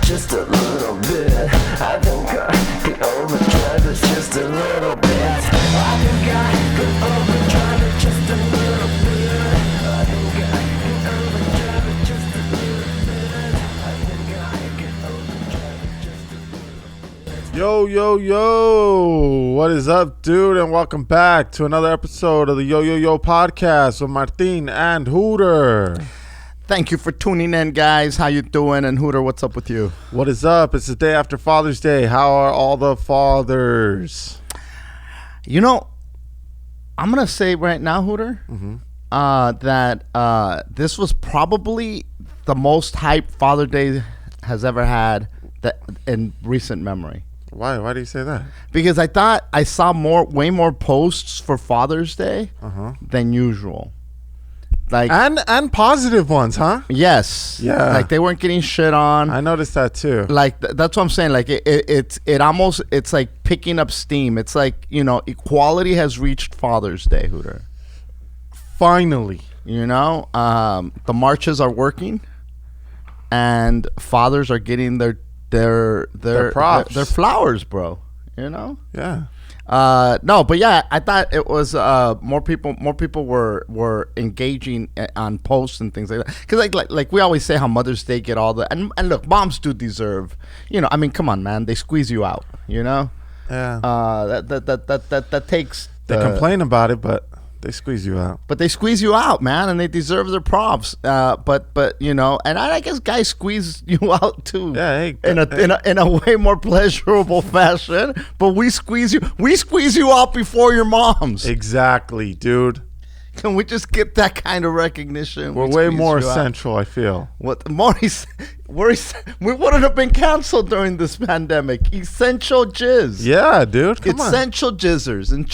just a little bit. I think I could overdrive it just a little bit. I think I could overdrive it just a little bit. I think I could overdrive it just a little bit. I think I could overdrive it just a little bit. Yo, what is up, dude? And welcome back to another episode of the Yo podcast with Martin and Hooter. Thank you for tuning in, guys. How you doing? And Hooter, what's up with you? What is up? It's the day after Father's Day. How are all the fathers? You know, I'm going to say right now, Hooter, that this was probably the most hype Father Day has ever had in recent memory. Why? Why do you say that? Because I thought I saw way more posts for Father's Day than usual. Like and positive ones, huh? Yes. Yeah. Like they weren't getting shit on. I noticed that too. Like that's what I'm saying. Like it's like picking up steam. It's like, you know, equality has reached Father's Day, Hooter. Finally. You know, the marches are working, and fathers are getting their props, their flowers, bro. You know. Yeah. No, but yeah, I thought it was more people were engaging on posts and things like that. Because like we always say how Mother's Day get all the and look, moms do deserve, you know. I mean, come on, man, they squeeze you out, you know. Yeah. That takes. They complain about it, but they squeeze you out. But they squeeze you out, man, and they deserve their props. But you know, and I guess guys squeeze you out too. Yeah, hey, in a way more pleasurable fashion. But we squeeze you out before your moms. Exactly, dude. Can we just get that kind of recognition? We're way more essential, I feel. What Maurice? We wouldn't have been canceled during this pandemic. Essential jizz. Yeah, dude. Come on. Essential jizzers, and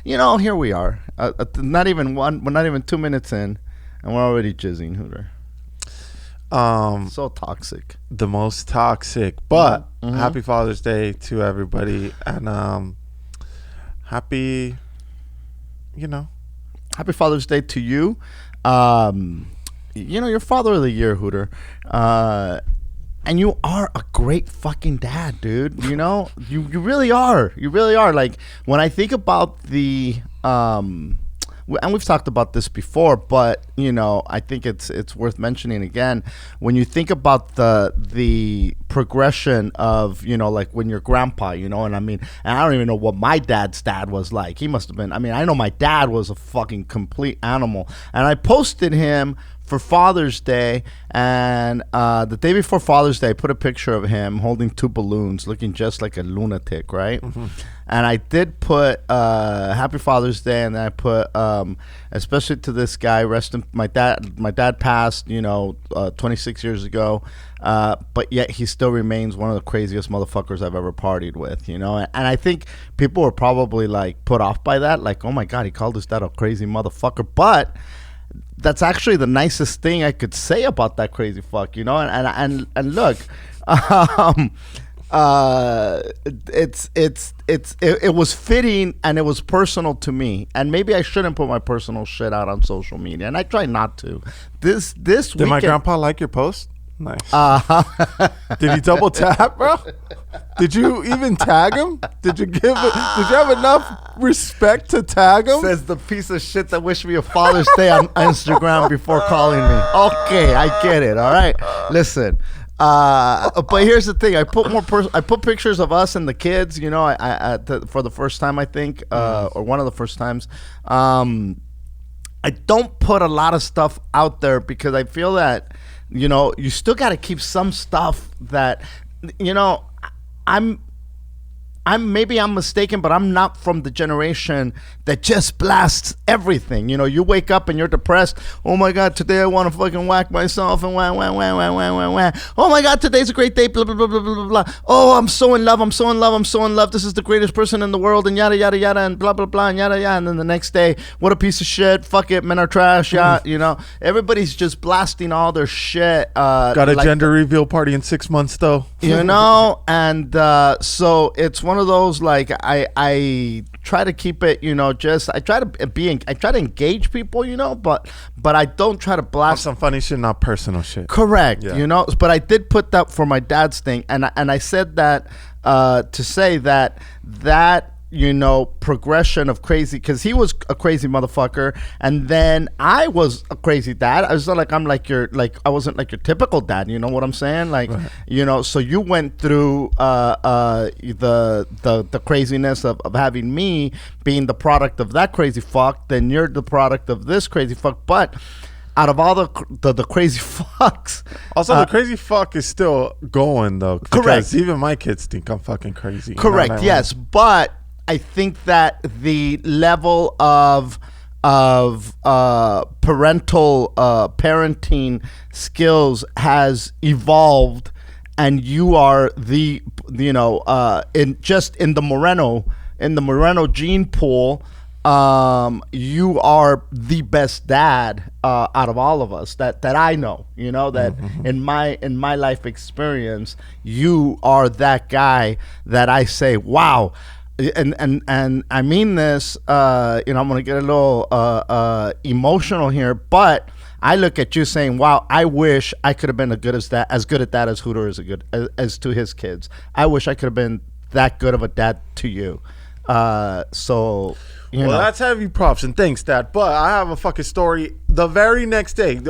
you know, here we are. We're not even 2 minutes in, and we're already jizzing, Hooter. So toxic. The most toxic. But happy Father's Day to everybody, and happy, you know. Happy Father's Day to you. You know, you're Father of the Year, Hooter. And you are a great fucking dad, dude. You know, you really are. You really are. Like, when I think about the... and we've talked about this before, but you know, I think it's worth mentioning again. When you think about the progression of, you know, like when your grandpa, you know, and I mean, and I don't even know what my dad's dad was like. He must have been. I mean, I know my dad was a fucking complete animal, and I posted him for Father's Day, and the day before Father's Day, I put a picture of him holding 2 balloons, looking just like a lunatic, right? And I did put Happy Father's Day, and then I put especially to this guy, my dad passed, you know, 26 years ago, but yet he still remains one of the craziest motherfuckers I've ever partied with, you know. And I think people were probably like put off by that, like, oh my God, he called his dad a crazy motherfucker, but that's actually the nicest thing I could say about that crazy fuck, you know. And look, it was fitting, and it was personal to me. And maybe I shouldn't put my personal shit out on social media, and I try not to. This Did weekend, my grandpa like your post? Nice. Did he double tap, bro? Did you even tag him? Did you have enough respect to tag him? Says the piece of shit that wished me a Father's Day on Instagram before calling me. Okay, I get it. All right, listen. But here's the thing: I put pictures of us and the kids. You know, for the first time, I think, or one of the first times. I don't put a lot of stuff out there because I feel that, you know, you still got to keep some stuff that, you know, maybe I'm mistaken, but I'm not from the generation that just blasts everything. You know, you wake up and you're depressed. Oh my God, today I want to fucking whack myself and wah. Oh my God, today's a great day, blah, blah, blah, blah, blah, blah. Oh, I'm so in love. This is the greatest person in the world, and yada, yada, yada, and blah, blah, blah, and yada, yada. And then the next day, what a piece of shit. Fuck it, men are trash. Yeah, you know, everybody's just blasting all their shit. Got a gender reveal party in 6 months, though. You know, and so it's one of those, like, I try to keep it, I try to engage people, but I don't try to blast some funny shit, not personal shit. Correct. Yeah. But I did put that for my dad's thing, and I said that to say that progression of crazy, because he was a crazy motherfucker, and then I was a crazy dad. I was like, I wasn't like your typical dad. You know what I'm saying? Like, right. So you went through the craziness of having me being the product of that crazy fuck. Then you're the product of this crazy fuck, but. Out of all the crazy fucks, also the crazy fuck is still going though. Correct. Even my kids think I'm fucking crazy. Correct. Yes, but I think that the level of parenting skills has evolved, and you are in the Moreno gene pool. You are the best dad out of all of us that I know. That in my life experience, you are that guy that I say, wow. And I mean this. I'm gonna get a little emotional here, but I look at you saying, wow, I wish I could have been as good at that as Hooter is as to his kids. I wish I could have been that good of a dad to you. That's heavy props and thanks, Dad. But I have a fucking story. The very next day,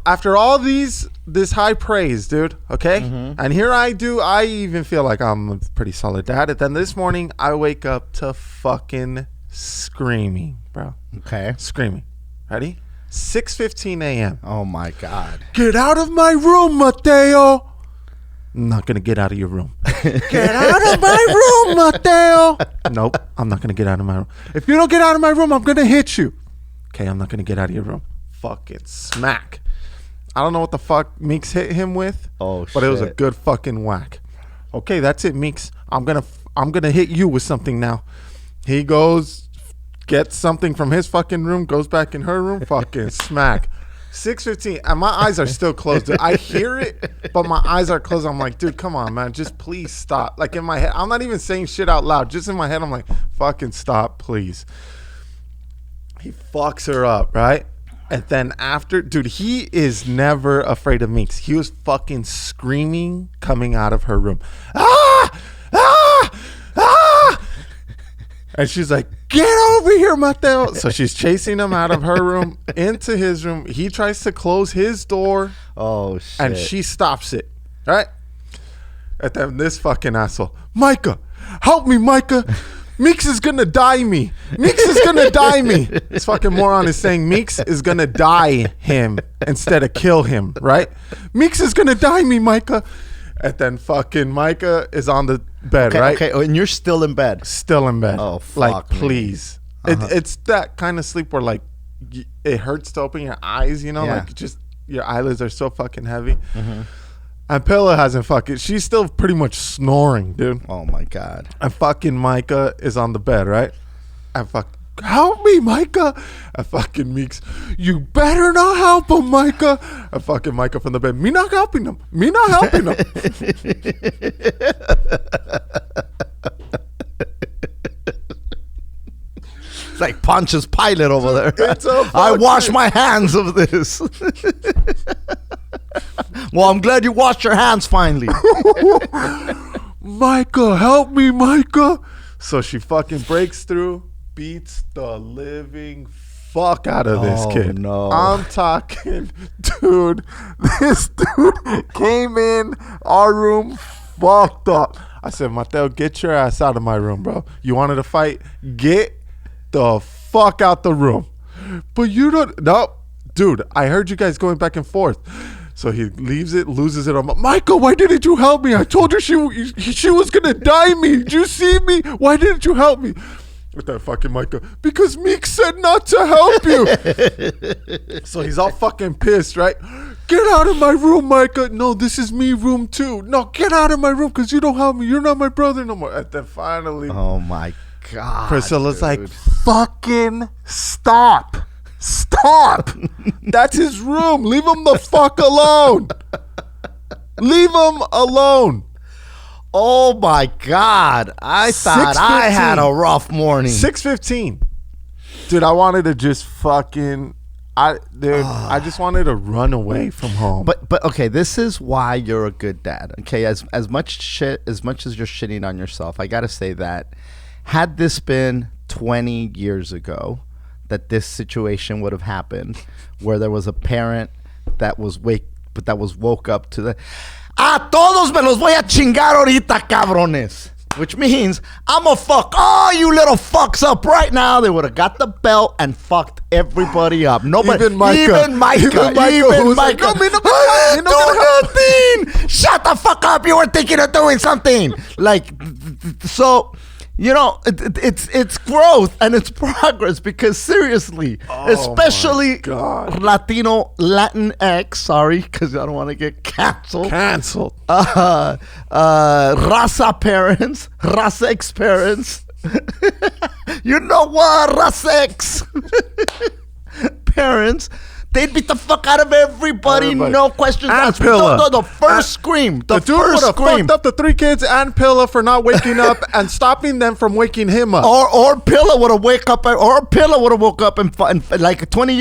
after all this high praise, dude. Okay, and here I even feel like I'm a pretty solid dad. And then this morning, I wake up to fucking screaming, bro. Okay, screaming. Ready? 6:15 a.m. Oh my God! Get out of my room, Mateo. I'm not going to get out of your room. Get out of my room, Mateo. Nope, I'm not going to get out of my room. If you don't get out of my room, I'm going to hit you. Okay, I'm not going to get out of your room. Fucking smack. I don't know what the fuck Meeks hit him with. Oh, shit. But it was a good fucking whack. Okay, that's it, Meeks. I'm going to hit you with something now. He goes, gets something from his fucking room, goes back in her room, fucking smack. 6:15, and my eyes are still closed. Dude. I hear it, but my eyes are closed. I'm like, dude, come on, man. Just please stop. Like in my head, I'm not even saying shit out loud. Just in my head, I'm like, fucking stop, please. He fucks her up, right? And then after, dude, he is never afraid of Meeks. He was fucking screaming coming out of her room. Ah! Ah! Ah! And she's like, get over here, Mateo. So she's chasing him out of her room into his room. He tries to close his door. Oh, shit. And she stops it. Right? And then this fucking asshole, Micah, help me, Micah. Meeks is going to die me. Meeks is going to die me. This fucking moron is saying Meeks is going to die him instead of kill him. Right? Meeks is going to die me, Micah. And then fucking Micah is on the bed, right? Okay, and you're still in bed. Still in bed. Oh, fuck. Like, please. It's that kind of sleep where, like, it hurts to open your eyes, Yeah. Like, just your eyelids are so fucking heavy. And Pillow hasn't fucking... She's still pretty much snoring, dude. Oh, my God. And fucking Micah is on the bed, right? And help me, Micah. And fucking Meeks, you better not help him, Micah. And fucking Micah from the bed, me not helping him. Me not helping him. It's like Pontius Pilate over there. I wash my hands of this. Well, I'm glad you washed your hands finally. Micah, help me, Micah. So she fucking breaks through, beats the living fuck out of this kid. No. I'm talking, dude. This dude came in our room fucked up. I said, Mateo, get your ass out of my room, bro. You wanted to fight? Get the fuck out the room. But you don't. No, dude, I heard you guys going back and forth. So he leaves it, loses it. I'm like, Michael, why didn't you help me? I told her she was going to die me. Did you see me? Why didn't you help me? With that fucking Micah, because Meek said not to help you. So he's all fucking pissed, right? Get out of my room, Micah. No, this is me room too. No, get out of my room because you don't help me. You're not my brother no more. And then finally, oh my God, Priscilla's like, fucking stop. Stop. That's his room. Leave him the fuck alone. Leave him alone. Oh my God! I thought I had a rough morning. 6:15. Dude, I wanted to just fucking. I just wanted to run away from home. But okay, this is why you're a good dad. Okay, as much as you're shitting on yourself, I gotta say that had this been 20 years ago, that this situation would have happened, where there was a parent that was woke up to the todos me los voy a chingar ahorita, cabrones. Which means I'm gonna fuck all you little fucks up right now. They would have got the belt and fucked everybody up. Nobody, even Micah, who's like, no, do nothing. Shut the fuck up. You were thinking of doing something. Like, so, you know, it's growth and it's progress, because seriously, especially Latinx, sorry, because I don't want to get canceled. Raza parents, Rasex parents. You know what, Rasex parents. They'd beat the fuck out of everybody. No questions asked. The first scream. The dude would have fucked up the 3 kids and Pilla for not waking up and stopping them from waking him up. Or Pilla would have woke up and like 20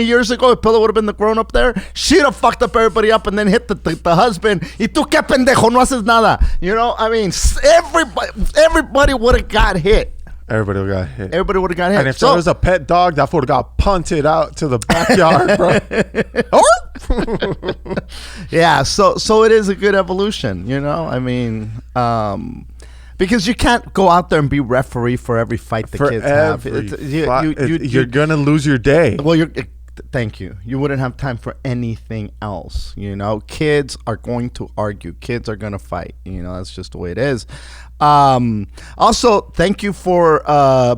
years ago, if Pilla would have been the grown up there, she'd have fucked up everybody up and then hit the husband. Y tú qué pendejo, no haces nada. You know, I mean, everybody would have got hit. Everybody would have got hit. And if there was a pet dog, that would have got punted out to the backyard, bro. Yeah, so it is a good evolution, you know? I mean, because you can't go out there and be referee for every fight the kids have. You're going to lose your day. Well, thank you. You wouldn't have time for anything else, you know? Kids are going to argue. Kids are going to fight. You know, that's just the way it is. Also, thank you for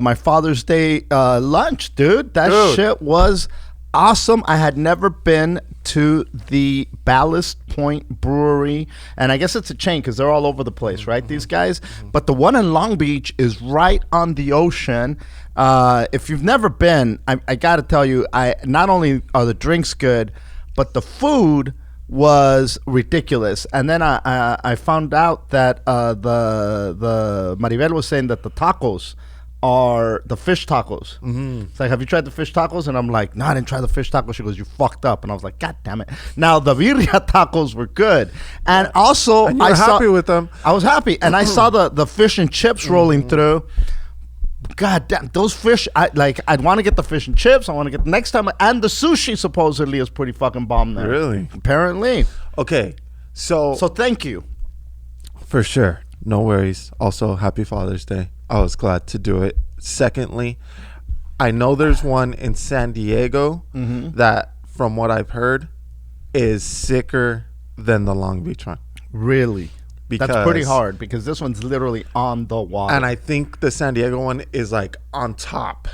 my Father's Day lunch, dude. That shit was awesome. I had never been to the Ballast Point Brewery, and I guess it's a chain because they're all over the place, right? These guys. But the one in Long Beach is right on the ocean. If you've never been, I gotta tell you, not only are the drinks good, but the food was ridiculous. And then I found out that the Maribel was saying that the tacos are the fish tacos. It's like, have you tried the fish tacos? And I'm like, no, I didn't try the fish tacos. She goes, you fucked up. And I was like, God damn it. Now the birria tacos were good, and also and you were happy with them. I was happy, and I saw the fish and chips rolling through. God damn, those fish, I'd want to get the fish and chips. I want to get the next time. And the sushi supposedly is pretty fucking bomb there. Really? Apparently. Okay, so thank you. For sure. No worries. Also, happy Father's Day. I was glad to do it. Secondly, I know there's one in San Diego that, from what I've heard, is sicker than the Long Beach one. Really? That's pretty hard, because this one's literally on the water. And I think the San Diego one is like on top.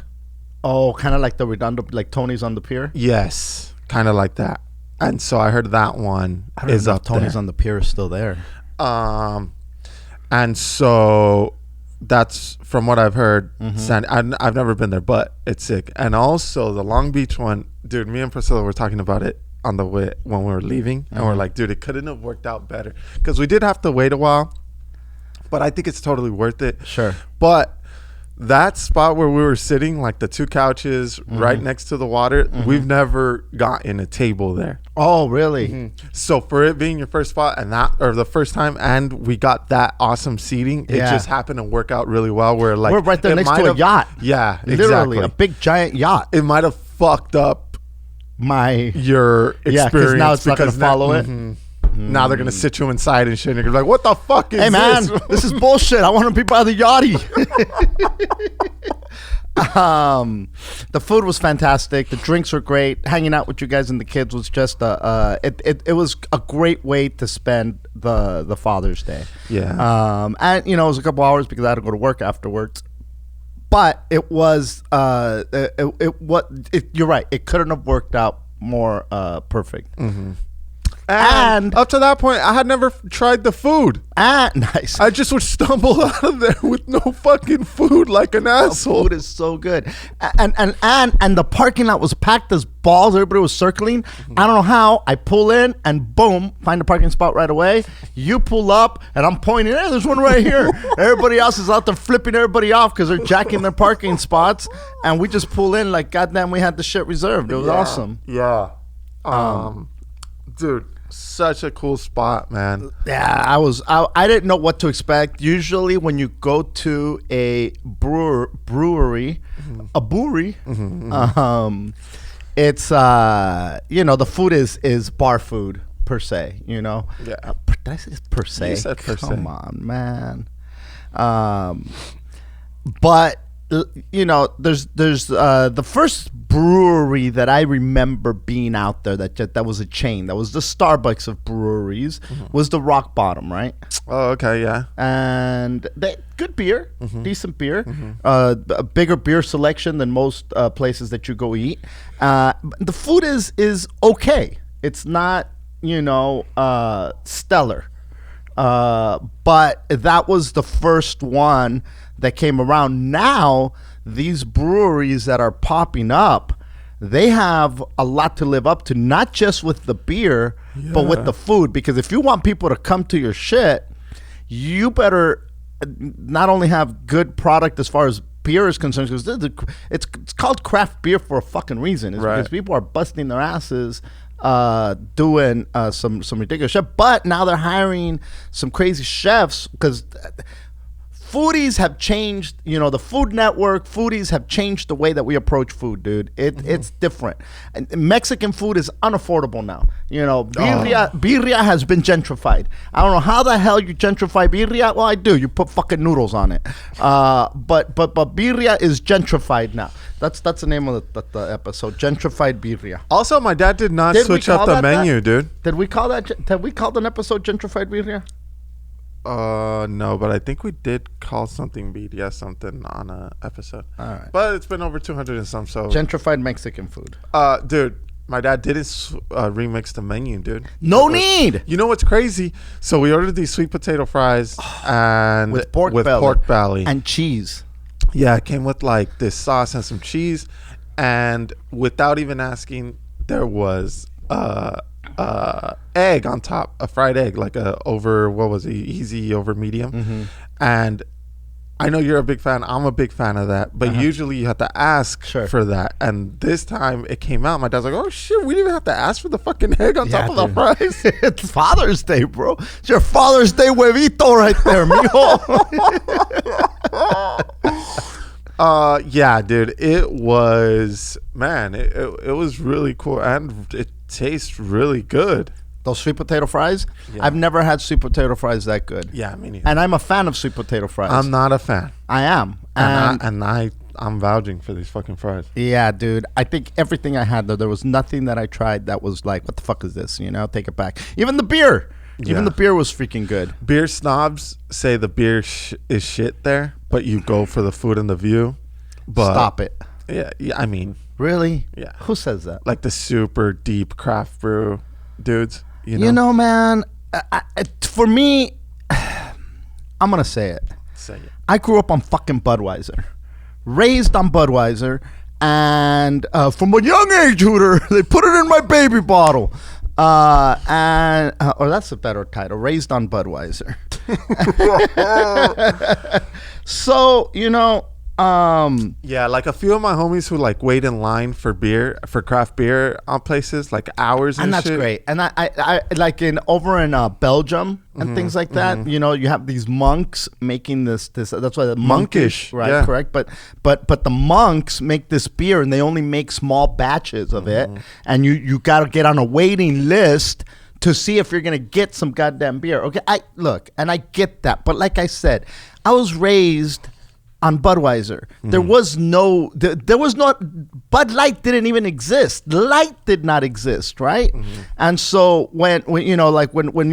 Oh, kind of like the Redondo, like Tony's on the pier? Yes, kind of like that. And so I heard that one is up there. Tony's on the pier is still there. And so that's from what I've heard. I've never been there, but it's sick. And also the Long Beach one, dude, me and Priscilla were talking about it on the way when we were leaving, and we're like, dude, it couldn't have worked out better, because we did have to wait a while, but I think it's totally worth it. Sure. But that spot where we were sitting, like the 2 couches right next to the water, we've never gotten a table there. Oh, really? So for it being your first spot, and the first time, and we got that awesome seating, it just happened to work out really well. We're right there next to a yacht. Yeah, literally a big giant yacht. It might have fucked up your experience, because now it's not going to follow it. Now they're going to sit you inside and shit, and you're like, what the fuck is this? Hey, man, this is bullshit. I want to be by the yachty. The food was fantastic. The drinks were great. Hanging out with you guys and the kids was just it was a great way to spend the Father's Day. Yeah. And you know, it was a couple hours because I had to go to work afterwards. But it was you're right. It couldn't have worked out more perfect. And up to that point, I had never tried the food. Nice. I just would stumble out of there with no fucking food like an asshole. Food is so good. And the parking lot was packed as balls. Everybody was circling. I don't know how. I pull in and boom, find a parking spot right away. You pull up and I'm pointing, hey, there's one right here. Everybody else is out there flipping everybody off because they're jacking their parking spots. And we just pull in like, goddamn, we had the shit reserved. It was awesome. Yeah. Dude, such a cool spot, man. Yeah, I didn't know what to expect. Usually when you go to a brewery, it's the food is bar food per se, Yeah. Did I say per se? You said per se. Come on, man. But there's the first brewery that I remember being out there that was a chain, that was the Starbucks of breweries, was the Rock Bottom, right? Oh, okay, yeah. And good beer, decent beer, a bigger beer selection than most places that you go eat. The food is okay. It's not stellar, but that was the first one that came around. Now these breweries that are popping up, they have a lot to live up to, not just with the beer, but with the food. Because if you want people to come to your shit, you better not only have good product as far as beer is concerned, because it's called craft beer for a fucking reason. It's because people are busting their asses doing some ridiculous shit. But now they're hiring some crazy chefs because foodies have changed, the Food Network, foodies have changed the way that we approach food, dude. It's different. And Mexican food is unaffordable now. Birria has been gentrified. I don't know how the hell you gentrify birria. Well, I do. You put fucking noodles on it. But birria is gentrified now. That's the name of the episode, gentrified birria. Also, my dad did not switch up the menu, dude. Did we call an episode gentrified birria? No, but I think we did call something BDS something on a episode. All right. But it's been over 200 and some, so. Gentrified Mexican food. Dude, my dad didn't remix the menu, dude. No need. You know what's crazy? So we ordered these sweet potato fries and with pork belly and cheese. Yeah, it came with like this sauce and some cheese, and without even asking, there was egg on top, a fried egg, like easy over medium. And I know you're a big fan. I'm a big fan of that, but usually you have to ask for that. And this time it came out. My dad's like, "Oh shit, we didn't even have to ask for the fucking egg on top of the fries." It's Father's Day, bro. It's your Father's Day huevito right there, mijo. Yeah, dude. It was, man. It was really cool, and it tastes really good. Those sweet potato fries, I've never had sweet potato fries that good. Yeah, me neither. And I'm a fan of sweet potato fries. I'm not a fan. I am. I'm vouching for these fucking fries. Yeah, dude. I think everything I had, though, there was nothing that I tried that was like, what the fuck is this? Take it back. Even the beer. Even the beer was freaking good. Beer snobs say the beer is shit there, but you go for the food and the view. But stop it. Yeah, I mean. Really? Yeah. Who says that? Like the super deep craft brew dudes. Man, for me, I'm going to say it. Say it. I grew up on fucking Budweiser. Raised on Budweiser. And from a young age, Hooter, they put it in my baby bottle. Or that's a better title. Raised on Budweiser. So, yeah, like a few of my homies who like wait in line for craft beer on places like hours and that's shit. Great. And I like over in Belgium and things like that, you have these monks making this that's why the monkish, right? Yeah. Correct. But the monks make this beer and they only make small batches of it, and you got to get on a waiting list to see if you're going to get some goddamn beer. Okay, I get that. But like I said, I was raised on Budweiser. There was no Bud Light didn't even exist. Light did not exist, right? And so when you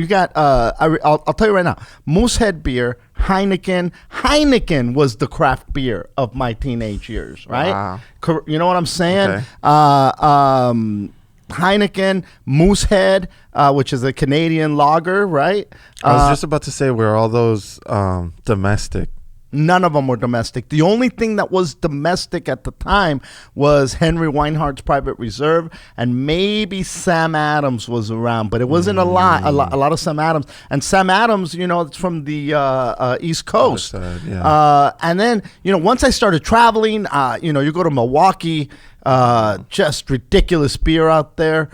got I'll tell you right now, Moosehead beer, Heineken was the craft beer of my teenage years, right? Wow. You know what I'm saying? Okay. Heineken, Moosehead, which is a Canadian lager, right? I was just about to say, were all those domestic? None of them were domestic. The only thing that was domestic at the time was Henry Weinhardt's Private Reserve, and maybe Sam Adams was around, but it wasn't a lot of Sam Adams. And Sam Adams, it's from the East Coast. Side, yeah. And then, once I started traveling, you go to Milwaukee, just ridiculous beer out there.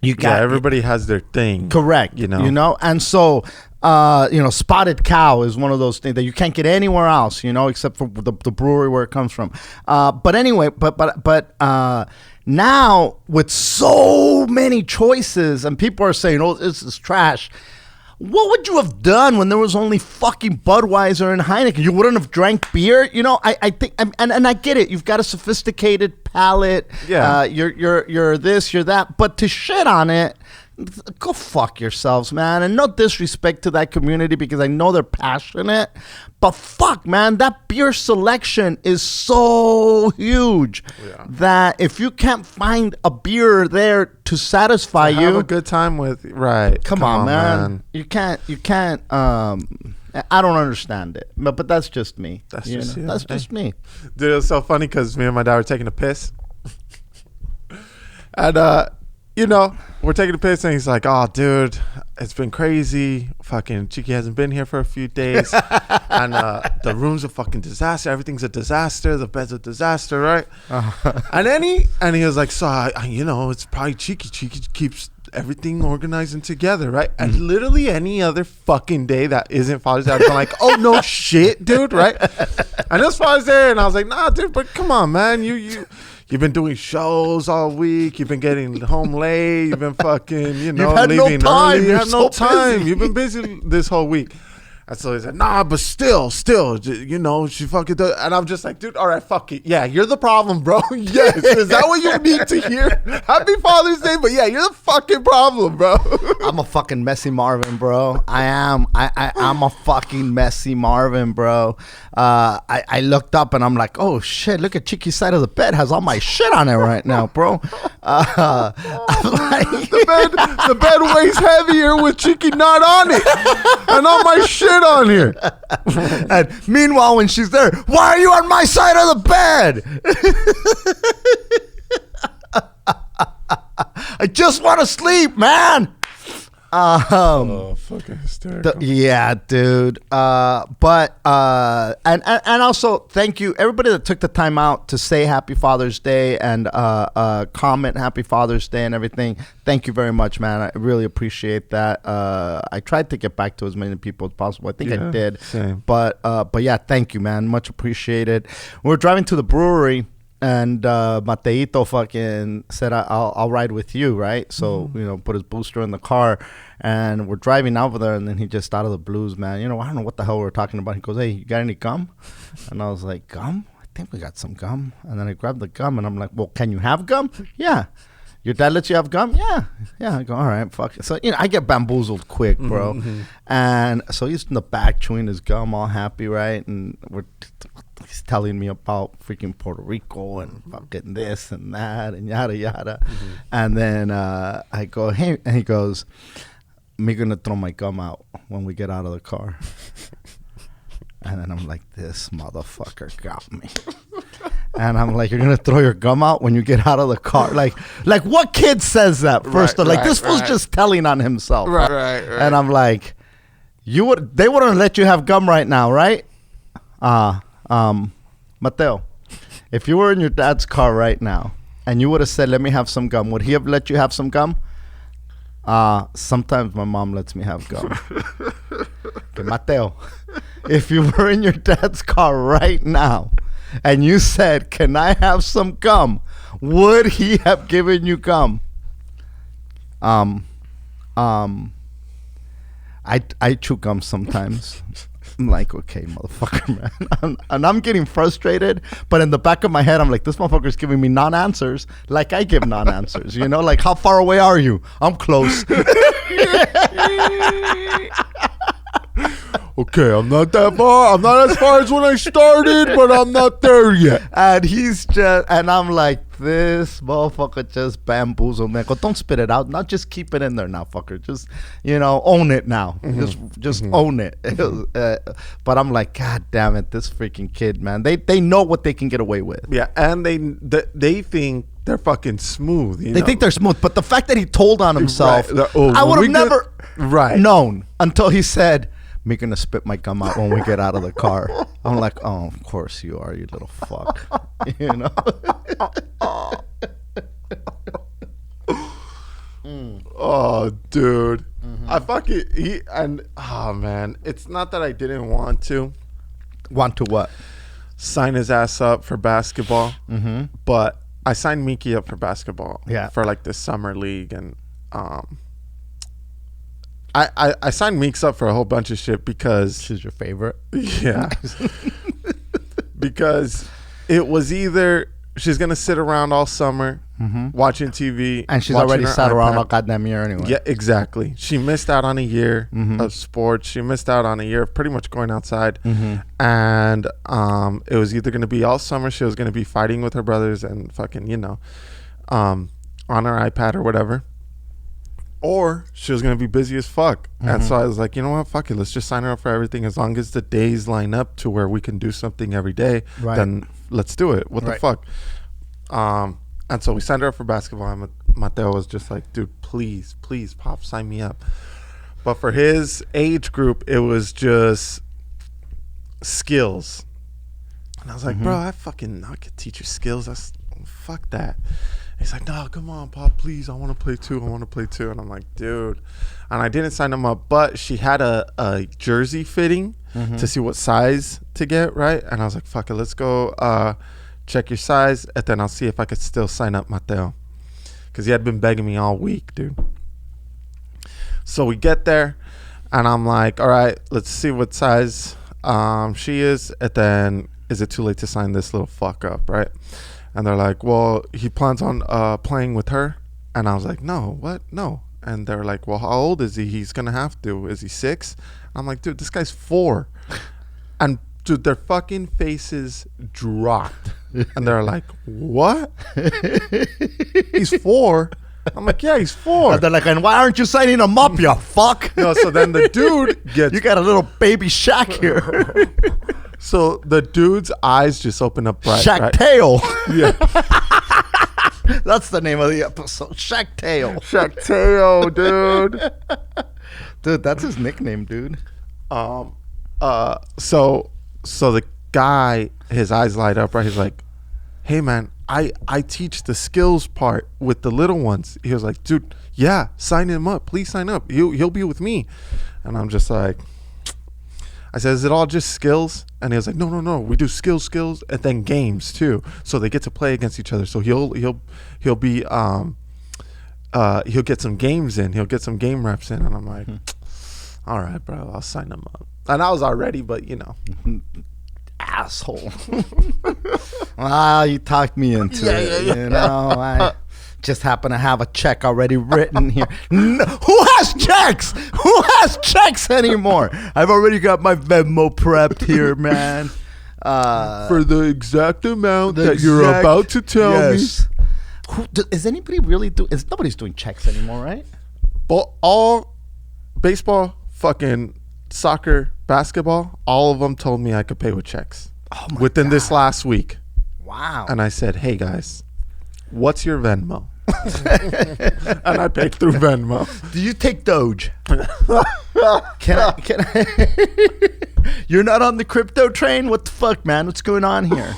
Everybody has their thing. Correct. And so Spotted Cow is one of those things that you can't get anywhere else, except for the brewery where it comes from. But anyway, but now with so many choices and people are saying, oh, this is trash. What would you have done when there was only fucking Budweiser and Heineken? You wouldn't have drank beer? I think, and I get it. You've got a sophisticated palate. Yeah. You're this, you're that. But to shit on it, go fuck yourselves, man. And no disrespect to that community because I know they're passionate. But fuck, man, that beer selection is so huge that if you can't find a beer there to satisfy you, have a good time with, right? Come on, man. You can't. I don't understand it, but that's just me. That's just me. Dude, it was so funny because me and my dad were taking a piss, and we're taking a piss, and he's like, "Oh, dude, it's been crazy. Fucking Chiki hasn't been here for a few days, and the room's a fucking disaster. Everything's a disaster. The bed's a disaster, right?" And then he was like, "So, it's probably Chiki. Chiki keeps everything organized and together, right?" And literally any other fucking day that isn't Father's Day, I'd be like, "Oh no, shit, dude, right?" And it's Father's Day, and I was like, "Nah, dude, but come on, man, You've been doing shows all week. You've been getting home late. You've been fucking, leaving early. You have no time. You've been busy this whole week." And so he said, "Nah, but still, she fucking does." And I'm just like, dude, all right, fuck it. Yeah, you're the problem, bro. Yes. Is that what you need to hear? Happy Father's Day, but yeah, you're the fucking problem, bro. I'm a fucking messy Marvin, bro. I am. I'm a fucking messy Marvin, bro. I looked up and I'm like, oh shit, look at Chiki's side of the bed. Has all my shit on it right now, bro. The bed weighs heavier with Chiki not on it. And all my shit on here. And meanwhile, when she's there, why are you on my side of the bed? I just want to sleep, man. Fucking hysterical. Yeah, dude. But also thank you everybody that took the time out to say Happy Father's Day and comment Happy Father's Day and everything. Thank you very much, man. I really appreciate that. I tried to get back to as many people as possible. I think I did. Same. But yeah, thank you, man. Much appreciated. We're driving to the brewery. And Mateito fucking said, I'll ride with you, right? So, put his booster in the car. And we're driving over there. And then he just out of the blues, man. I don't know what the hell we were talking about. He goes, "Hey, you got any gum?" And I was like, "Gum? I think we got some gum." And then I grabbed the gum. And I'm like, "Well, can you have gum?" "Yeah." "Your dad lets you have gum?" "Yeah." I go, "All right, fuck it." So, I get bamboozled quick, bro. Mm-hmm. And so he's in the back chewing his gum, all happy, right? And he's telling me about freaking Puerto Rico and fucking this and that and yada, yada. Mm-hmm. And then I go, "Hey," and he goes, "Me gonna throw my gum out when we get out of the car." And then I'm like, this motherfucker got me. And I'm like, "You're gonna throw your gum out when you get out of the car?" Like what kid says that? First of this fool's just telling on himself. Right. And I'm like, they wouldn't let you have gum right now, right? Mateo, if you were in your dad's car right now and you would have said, "Let me have some gum," would he have let you have some gum? Sometimes my mom lets me have gum. Okay, Mateo, if you were in your dad's car right now and you said, "Can I have some gum?" would he have given you gum? I chew gum sometimes. I'm like, okay, motherfucker, man. And I'm getting frustrated, but in the back of my head, I'm like, this motherfucker's giving me non-answers like I give non-answers. Like, how far away are you? I'm close. Okay, I'm not that far. I'm not as far as when I started, but I'm not there yet. And he's just, and I'm like, this motherfucker just bamboozled me. I go, don't spit it out. Not just keep it in there now, fucker. Just, own it now. Just own it. But I'm like, God damn it, this freaking kid, man. They know what they can get away with. Yeah, and they think they're fucking smooth. They think they're smooth, but the fact that he told on himself, Right. I would have never right. known until he said, "Me gonna spit my gum out when we get out of the car." I'm like, oh, of course you are, you little fuck. Oh, dude. I fucking man, it's not that I didn't want to Want to what? sign his ass up for basketball, but I signed Miki up for basketball. Yeah. For like this summer league, and I signed Meeks up for a whole bunch of shit because She's your favorite. yeah, because it was either she's gonna sit around all summer watching TV, And she's watching already her sat around iPad. all goddamn year anyway. Yeah, exactly. She missed out on a year of sports. She missed out on a year of pretty much going outside. And it was either going to be all summer. She was going to be fighting with her brothers and fucking, on her iPad or whatever. Or she was going to be busy as fuck. And so I was like, you know what? Fuck it. Let's just sign her up for everything. As long as the days line up to where we can do something every day, Right. then let's do it. What the Right. fuck? And so we signed her up for basketball. And Mateo was just like, dude, please, Pop, sign me up. But for his age group, it was just skills. And I was like, bro, I could teach you skills. Fuck that. He's like, no, come on, Pop, please. I want to play too. And I'm like, dude. And I didn't sign him up, but she had a jersey fitting to see what size to get, right? And I was like, fuck it, let's go check your size, and then I'll see if I could still sign up Mateo. Because he had been begging me all week, dude. So we get there, and I'm like, all right, let's see what size she is, and then is it too late to sign this little fuck up, right? And they're like, well, he plans on playing with her. And I was like, no, what? No. And they're like, well, how old is he? He's going to have to. Is he 6? I'm like, dude, this guy's 4. And dude, their fucking faces dropped. And they're like, what? He's 4? I'm like, yeah, he's 4. And they're like, and why aren't you signing him up, you fuck? No, so then the dude gets... You got a little baby Shaq here. So the dude's eyes just open up bright. Shaqteo. Yeah. That's the name of the episode. Shaqteo. Shaqteo, dude. Dude, that's his nickname, dude. So the guy, his eyes light up, right? He's like, hey man, I teach the skills part with the little ones. He was like, dude, yeah, sign him up. Please sign up. He'll be with me. And I'm just like, I said, is it all just skills? And he was like, no. We do skills, and then games too. So they get to play against each other. So he'll be he'll get some games in. He'll get some game reps in. And I'm like, all right, bro, I'll sign him up. And I was already, but Asshole. You talked me into it. I just happen to have a check already written here. No, who has checks? Who has checks anymore? I've already got my Venmo prepped here, man. For the exact amount that you're about to tell me. Is anybody really doing? Nobody's doing checks anymore, right? But all baseball, fucking soccer, basketball, all of them told me I could pay with checks within this last week. Wow. And I said, hey guys, what's your Venmo? And I paid through Venmo. Do you take Doge? Can I? You're not on the crypto train? What the fuck, man? What's going on here?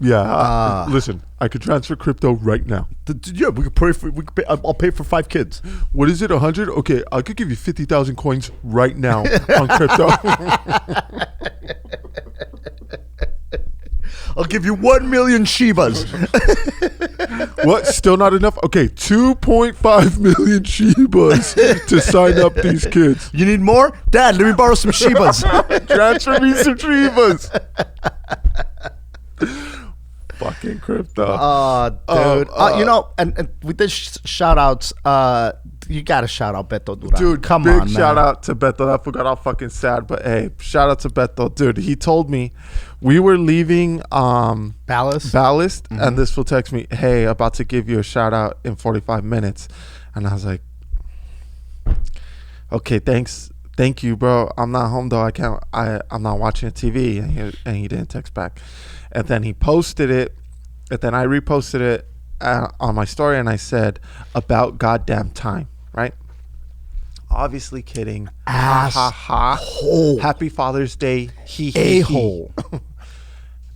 Yeah. Listen, I could transfer crypto right now. Yeah, we could pay. I'll pay for 5 kids. What is it? 100? Okay, I could give you 50,000 coins right now on crypto. I'll give you 1 million Shibas. What? Still not enough? Okay, 2.5 million Shibas to sign up these kids. You need more? Dad, let me borrow some Shibas. Transfer me some Shibas. Fucking crypto. Dude. And we did shout outs. You gotta shout out Beto Duran. Dude, come big on, man. shout out to Beto. That fool got all fucking sad, but hey, shout out to Beto. Dude, he told me we were leaving Ballast, and this fool text me, hey, about to give you a shout out in 45 minutes. And I was like, okay, thank you, bro. I'm not home though. I'm not watching TV. And he didn't text back. And then he posted it, and then I reposted it on my story, and I said, about goddamn time, right? Obviously kidding. Ha ha ha. Hole. Happy Father's Day. A-hole.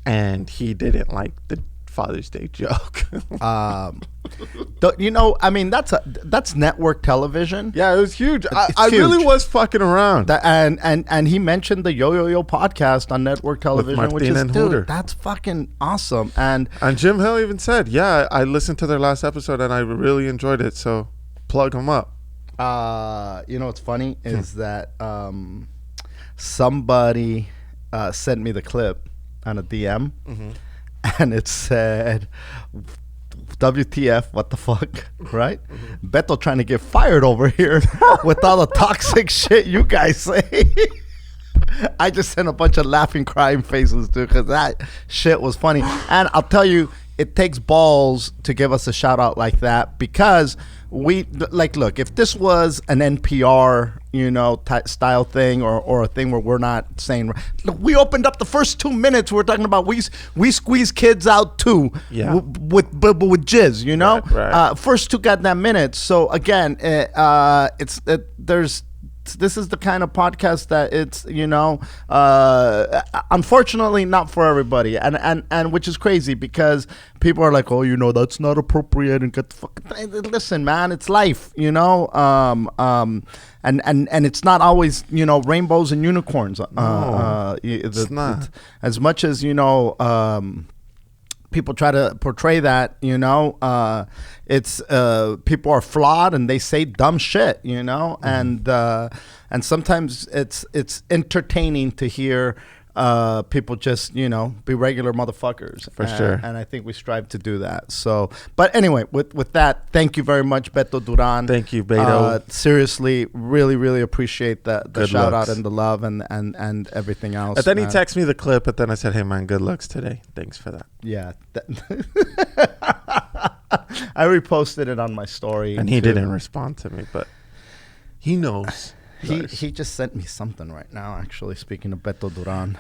And he didn't like the Father's Day joke. You know, I mean, that's network television. Yeah, it was huge. I huge. really was fucking around. And he mentioned the Yo podcast on network television, which is, and dude, Hooter. that's fucking awesome. And Jim Hill even said, yeah, I listened to their last episode and I really enjoyed it. So plug them up. you know what's funny is that somebody sent me the clip on a DM, and it said, WTF, what the fuck, right? Beto trying to get fired over here with all the toxic shit you guys say. I just sent a bunch of laughing, crying faces, dude, because that shit was funny. And I'll tell you, it takes balls to give us a shout out like that, because we, like, look, if this was an NPR, you know, style thing, or a thing where we're not saying, look, we opened up the first 2 minutes, we're talking about we squeeze kids out too, with jizz, you know, right. First 2 goddamn minutes. So again, this is the kind of podcast that it's, you know, unfortunately not for everybody, and which is crazy, because people are like, oh, you know, that's not appropriate, and get the fuck. Listen, man, it's life, you know, and it's not always, you know, rainbows and unicorns. It's not. As much as, you know, people try to portray that, you know, it's people are flawed and they say dumb shit, you know, and sometimes it's entertaining to hear people just, you know, be regular motherfuckers. For sure. And I think we strive to do that. So, but anyway, with that, thank you very much, Beto Duran. Thank you, Beto. Seriously, really, really appreciate the shout looks. out and the love and everything else. And then he texted me the clip, but then I said, hey, man, good looks today. Thanks for that. Yeah. I reposted it on my story. And he didn't respond to me, but he knows. He just sent me something right now, actually, speaking of Beto Duran.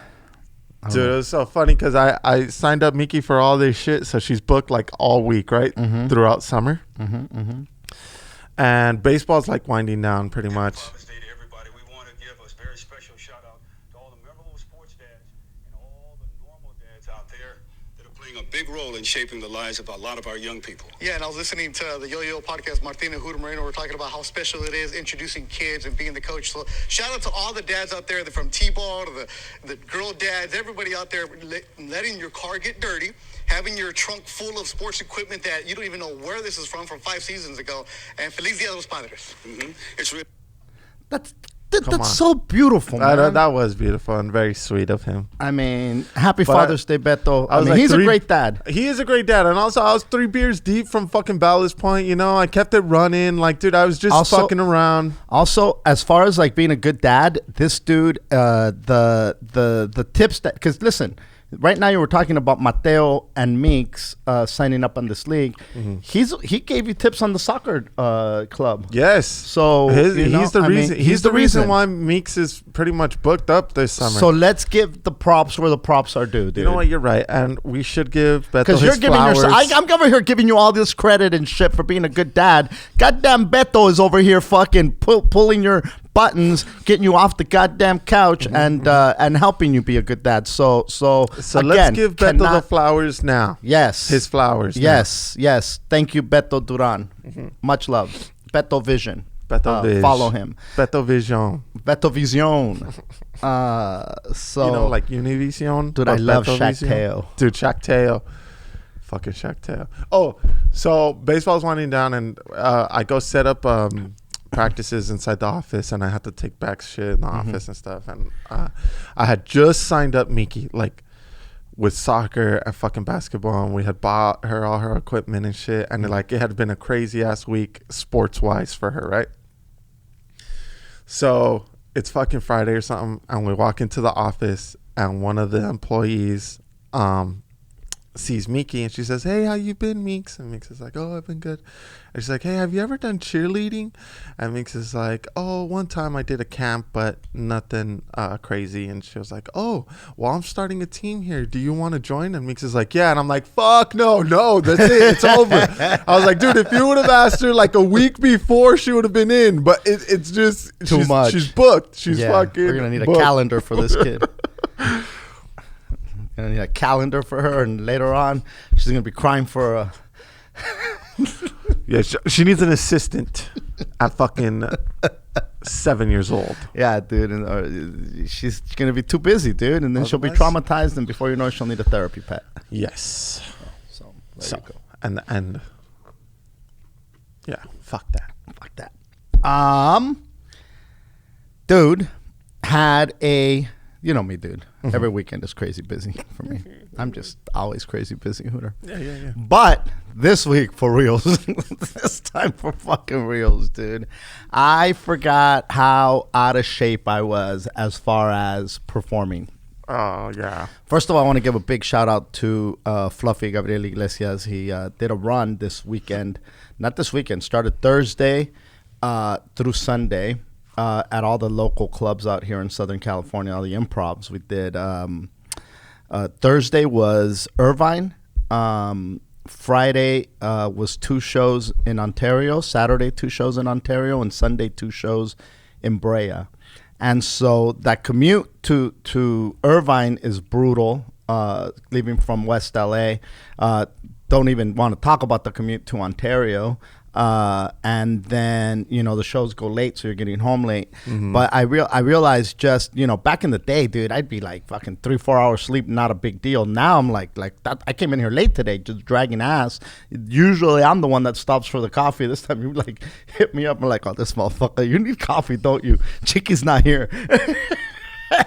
Dude, it was so funny because I signed up Miki for all this shit, so she's booked like all week, right? Throughout summer. And baseball's like winding down pretty much. Everybody, we want to give a very special shout out to all the memorable sports dads and all the normal dads out there that are playing a big role in shaping the lives of a lot of our young people. Yeah, and I was listening to the Yo podcast. Martina, Hooter, Moreno were talking about how special it is introducing kids and being the coach. So shout out to all the dads out there, from T-ball to the girl dads, everybody out there letting your car get dirty, having your trunk full of sports equipment that you don't even know where this is from 5 seasons ago. And Feliz Dia de los Padres. It's really That's so beautiful, man. That was beautiful and very sweet of him. I mean, happy Father's Day, Beto. I mean, like he's a great dad. He is a great dad. And also, I was 3 beers deep from fucking Ballast Point. You know, I kept it running. Like, dude, I was just fucking around. Also, as far as like being a good dad, this dude, the tips that, because listen, right now you were talking about Mateo and Meeks signing up on this league. He gave you tips on the soccer club. Yes. So he's the reason why Meeks is pretty much booked up this summer. So let's give the props where the props are due, dude. You know what? You're right, and we should give Beto his you're giving flowers. I'm over here giving you all this credit and shit for being a good dad. Goddamn Beto is over here fucking pulling your buttons, getting you off the goddamn couch, and helping you be a good dad. So again, let's give Beto the flowers now. Yes, his flowers. Yes. Thank you, Beto Duran. Much love, Beto Vision. Beto Vision. Follow him. Beto Vision. Beto Vision. So you know, like Univision. Dude, I love Shaqteo. Dude, Shaqteo. Fucking Shaqteo. Oh, so baseball's winding down, and I go set up practices inside the office, and I had to take back shit in the office and stuff. And I had just signed up Miki like with soccer and fucking basketball, and we had bought her all her equipment and shit, and like it had been a crazy ass week sports wise for her, right? So it's fucking Friday or something, and we walk into the office, and one of the employees sees Miki, and she says, "Hey, how you been, Meeks?" And Meeks is like, "Oh, I've been good." And she's like, "Hey, have you ever done cheerleading?" And Meeks is like, "Oh, one time I did a camp, but nothing crazy." And she was like, "Oh, well, I'm starting a team here. Do you want to join?" And Meeks is like, "Yeah." And I'm like, "Fuck no, that's it. It's over." I was like, "Dude, if you would have asked her like a week before, she would have been in." But it's just too much. She's booked. She's fucking. We're gonna need booked. a calendar for this kid. Gonna need a calendar for her, and later on, she's gonna be crying for a. Yeah, she needs an assistant at fucking 7 years old. Yeah, dude, and she's gonna be too busy, dude, and then she'll be Otherwise- traumatized, and before you know it, she'll need a therapy pet. Yes. So there you go. And yeah, fuck that. Fuck that. Dude had a. You know me, dude. Every weekend is crazy busy for me. I'm just always crazy busy, Hooter. Yeah. But this week, for reals, this time for fucking reals, dude, I forgot how out of shape I was as far as performing. Oh, yeah. First of all, I want to give a big shout out to Fluffy Gabriel Iglesias. He did a run this weekend. Not this weekend. Started Thursday through Sunday. At all the local clubs out here in Southern California, all the improvs we did. Thursday was Irvine. Friday was 2 shows in Ontario. Saturday, 2 shows in Ontario. And Sunday, 2 shows in Brea. And so that commute to Irvine is brutal, leaving from West LA. Don't even want to talk about the commute to Ontario. And then, the shows go late, so you're getting home late. Mm-hmm. But I realized just, back in the day, dude, I'd be like fucking 3-4 hours sleep, not a big deal. Now I'm like that. I came in here late today, just dragging ass. Usually I'm the one that stops for the coffee. This time you like hit me up and like, "Oh, this motherfucker, you need coffee, don't you? Chiki's not here."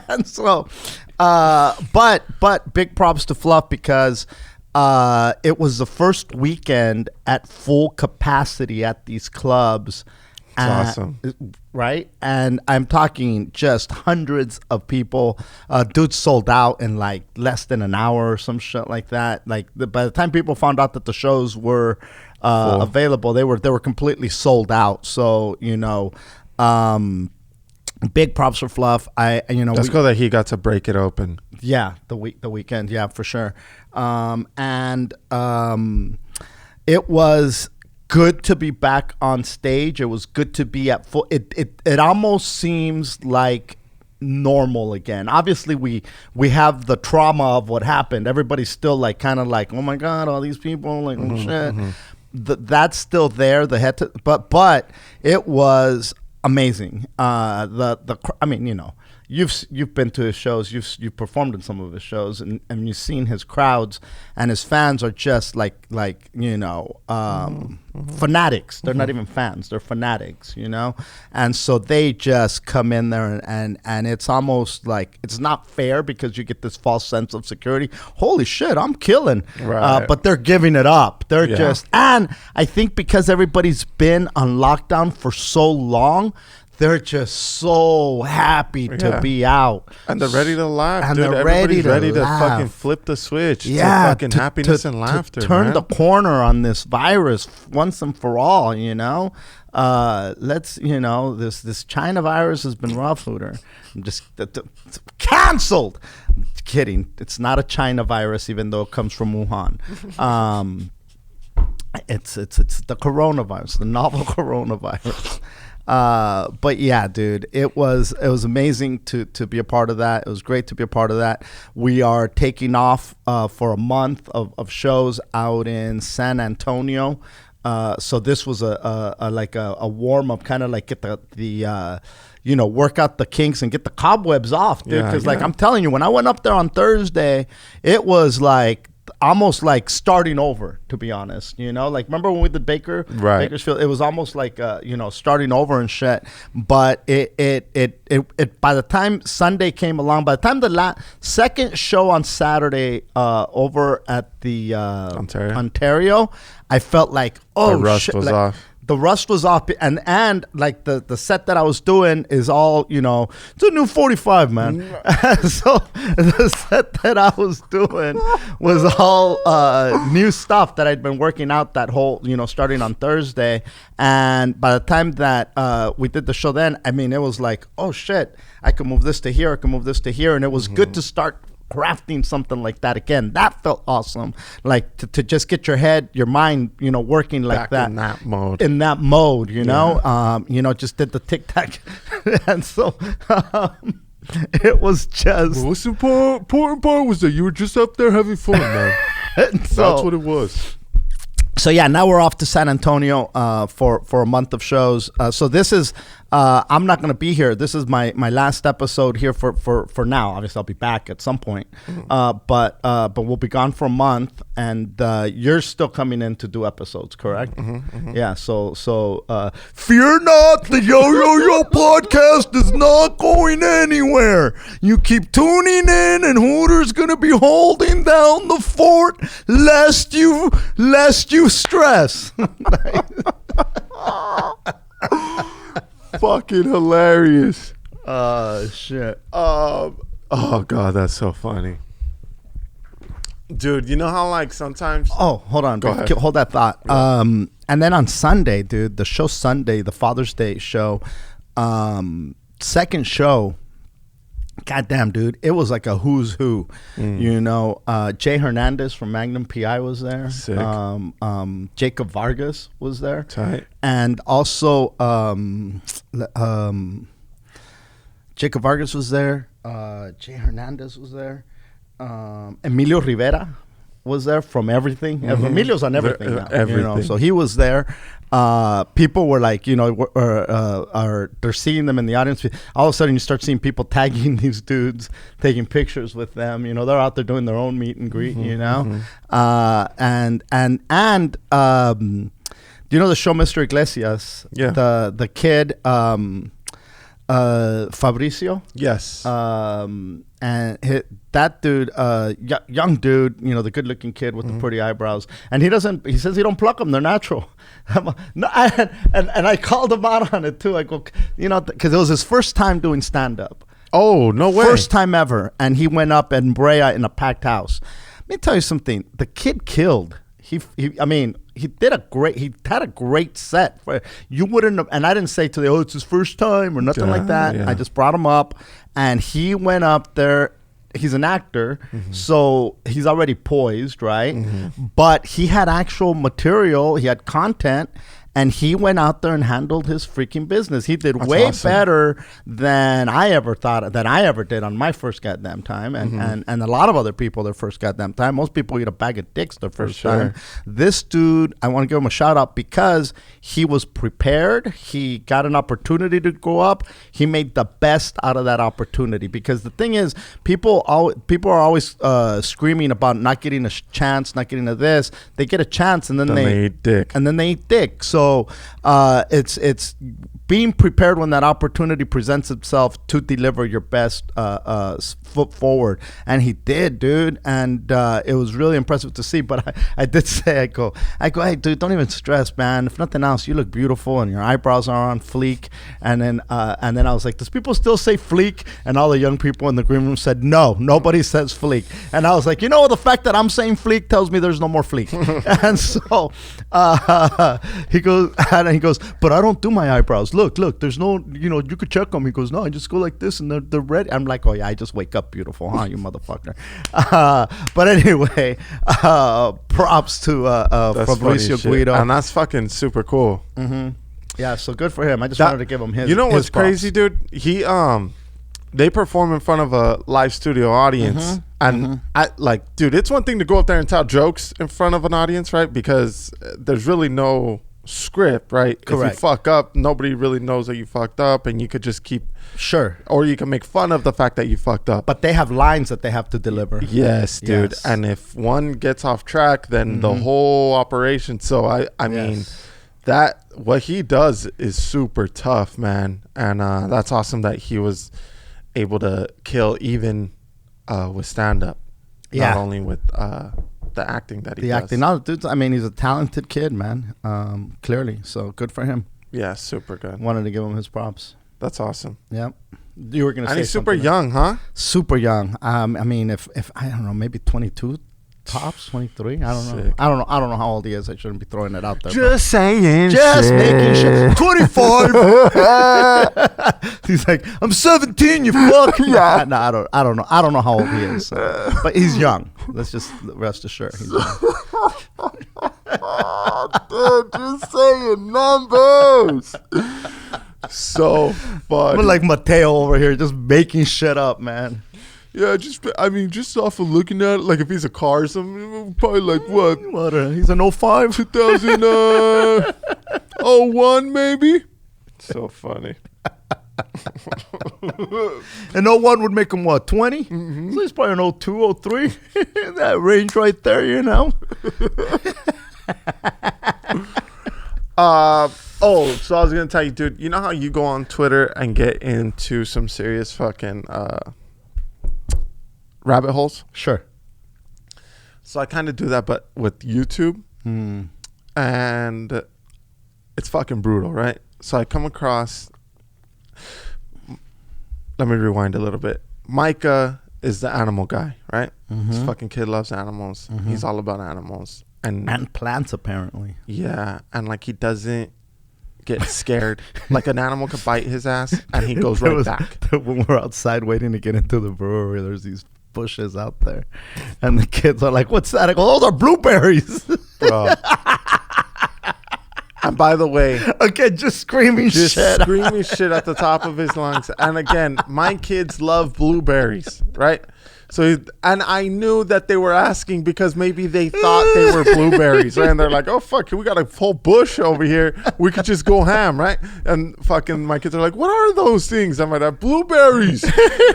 And so, but big props to Fluff because it was the first weekend at full capacity at these clubs. That's awesome. Right? And I'm talking just hundreds of people. Dude sold out in like less than an hour or some shit like that. Like by the time people found out that the shows were available, they were completely sold out. So, big props for Fluff. Let's go that he got to break it open. Yeah, the weekend, yeah, for sure. It was good to be back on stage. It was good to be at full. It almost seems like normal again. Obviously, we have the trauma of what happened. Everybody's still like kind of like, "Oh my God, all these people, like, oh shit." Mm-hmm. That's still there. But it was amazing. You've been to his shows. You've performed in some of his shows, and you've seen his crowds, and his fans are just fanatics. They're not even fans. They're fanatics, and so they just come in there and it's almost like it's not fair because you get this false sense of security. Holy shit, I'm killing, right. But they're giving it up. They're just, and I think because everybody's been on lockdown for so long, they're just so happy to be out. And they're ready to laugh. And dude. they're Everybody's ready to laugh. fucking flip the switch to fucking happiness and laughter. To turn man. the corner on this virus once and for all, this China virus has been rough, Hooter. I'm just canceled. Kidding. It's not a China virus, even though it comes from Wuhan. It's the coronavirus, the novel coronavirus. But yeah, dude, it was amazing to be a part of that. It was great to be a part of that. We are taking off for a month of shows out in San Antonio. So this was a warm up, kind of like get the work out the kinks and get the cobwebs off, dude. Because I'm telling you, when I went up there on Thursday, it was like almost like starting over, to be honest. Like remember when we did Bakersfield? It was almost like starting over and shit. But it by the time Sunday came along, by the time the second show on Saturday over at the Ontario, I felt like the rust was off. The rust was off, and like the set that I was doing is all, it's a new 45, man. So the set that I was doing was all new stuff that I'd been working out that whole, starting on Thursday. And by the time that we did the show then, I mean, it was like, oh shit, I can move this to here, I can move this to here. And it was good to start crafting something like that again. That felt awesome, like to just get your head, your mind, working like back that in that mode, just did the tic-tac. And so it was just what's the important part was that you were just up there having fun, man. That's what it was. So yeah, now we're off to San Antonio for a month of shows. So this is I'm not going to be here. This is my last episode here for now. Obviously, I'll be back at some point. But we'll be gone for a month, and you're still coming in to do episodes, correct? Yeah. So fear not, the Yo podcast is not going anywhere. You keep tuning in, and Hooter's going to be holding down the fort lest you stress. Fucking hilarious. Shit. Oh god, that's so funny, dude. You know how like sometimes hold on, go ahead. Hold that thought. And then on Sunday, dude, the show Sunday, the Father's Day show, second show, goddamn, dude, it was like a who's who. Jay Hernandez from Magnum PI was there. Sick. Jacob Vargas was there. Tight. And also Jacob Vargas was there. Jay Hernandez was there. Emilio Rivera was there from Everything. Emilio's on Everything now. Everything. So he was there. People were like, they're seeing them in the audience. All of a sudden, you start seeing people tagging these dudes, taking pictures with them. They're out there doing their own meet and greet. And do you know the show Mr. Iglesias? Yeah. The kid, Fabricio. Yes. And that dude, young dude, the good-looking kid with the pretty eyebrows, and he says he don't pluck them; they're natural. And I called him out on it too. I go, because it was his first time doing stand-up. Oh, no way! First time ever, and he went up in Brea in a packed house. Let me tell you something. The kid killed. He had a great set. You wouldn't have, and I didn't say to it's his first time or nothing like that. Yeah. I just brought him up, and he went up there. He's an actor, so he's already poised, right? But he had actual material. He had content. And he went out there and handled his freaking business. He did better than I ever did on my first goddamn time. And a lot of other people their first goddamn time. Most people eat a bag of dicks their first time. This dude, I want to give him a shout out because he was prepared. He got an opportunity to go up. He made the best out of that opportunity. Because the thing is, people are always screaming about not getting a chance, not getting a this. They get a chance and then they eat dick. And then they eat dick. So it's being prepared when that opportunity presents itself to deliver your best foot forward, and he did, dude. And it was really impressive to see. But I did say, I go, hey, dude, don't even stress, man. If nothing else, you look beautiful, and your eyebrows are on fleek. And then I was like, does people still say fleek? And all the young people in the green room said, no, nobody says fleek. And I was like, the fact that I'm saying fleek tells me there's no more fleek. And so he goes, but I don't do my eyebrows. Look, there's no, you could check them. He goes, no, I just go like this and they're ready. I'm like, oh yeah, I just wake up beautiful, huh, you motherfucker. But anyway, props to Fabricio Guido. And that's fucking super cool. Yeah, so good for him. I just wanted to give him his. You know what's props. crazy, dude? He they perform in front of a live studio audience, and dude, it's one thing to go up there and tell jokes in front of an audience, right? Because there's really no script, right? Correct. If you fuck up, nobody really knows that you fucked up, and you could just keep, Sure. or you can make fun of the fact that you fucked up. But they have lines that they have to deliver. Yes, dude. Yes. And if one gets off track, then the whole operation. So I mean, that what he does is super tough, man. And that's awesome that he was able to kill even with stand up, not only with the acting that he does. acting. No, dude, I mean, he's a talented kid, man. Clearly. So good for him. Yeah, super good. Wanted to give him his props. That's awesome. Yep. You were gonna say And he's super something. young, huh? Super young. I mean, if I don't know, maybe 22 tops, 23. I don't know. Sick. I don't know how old he is. I shouldn't be throwing it out there. Just saying. Just making shit. 25. He's like, I'm 17. You fuck. Yeah. No, I don't know. I don't know how old he is. But he's young. Let's just rest assured. He's young. Dude, just saying numbers. So funny. I'm like Mateo over here, just making shit up, man. Yeah, just off of looking at it, like if he's a car or something, probably like what? He's an 05? 2001 maybe? So funny. And 01 would make him what, 20? So he's probably an 02, 03. That range right there, you know? So I was gonna tell you, dude, you know how you go on Twitter and get into some serious fucking rabbit holes? Sure. So I kind of do that, but with YouTube, and it's fucking brutal, right? So I come across. Let me rewind a little bit. Micah is the animal guy, right? This fucking kid loves animals. He's all about animals And plants, apparently. yeah, and like he doesn't get scared. Like an animal could bite his ass, and he goes right back. When we're outside waiting to get into the brewery, there's these bushes out there, and the kids are like, "What's that?" I go, "Those are blueberries." Bro. And by the way, Again, just screaming just shit. screaming shit at the top of his lungs. And again, my kids love blueberries, right? So, and I knew that they were asking because maybe they thought they were blueberries, right? And they're like, "Oh fuck, we got a full bush over here. We could just go ham, right?" And fucking my kids are like, "What are those things?" I'm like, "Blueberries."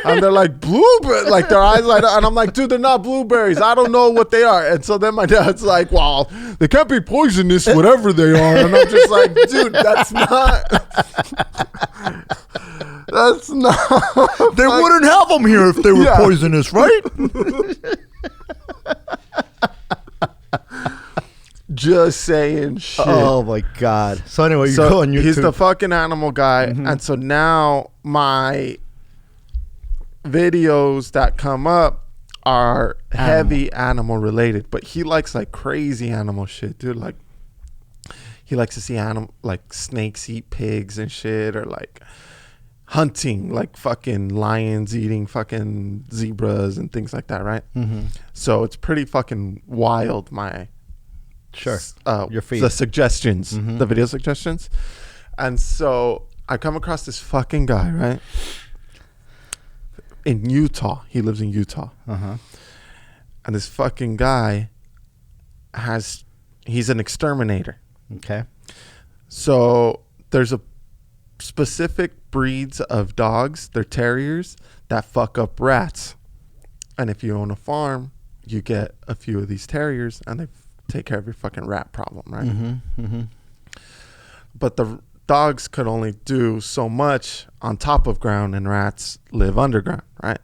And they're like, "Blueberry," like their eyes light up. And I'm like, "Dude, they're not blueberries. I don't know what they are." And so then my dad's like, "Well, they can't be poisonous, whatever they are." And I'm just like, "Dude, that's not." That's not. They wouldn't have them here if they were poisonous, right? Just saying shit. Oh my god. So anyway, you go on YouTube. He's the fucking animal guy, and so now my videos that come up are heavy animal related, but he likes like crazy animal shit, dude. Like he likes to see like snakes eat pigs and shit, or like hunting, like fucking lions eating fucking zebras and things like that, right? So it's pretty fucking wild. Your feed. The suggestions, the video suggestions. And so I come across this fucking guy, right? In Utah. He lives in Utah. And this fucking guy he's an exterminator. Okay. So there's a specific breeds of dogs, they're terriers, that fuck up rats. And if you own a farm, you get a few of these terriers and they take care of your fucking rat problem, right? But the dogs could only do so much on top of ground, and rats live underground, right?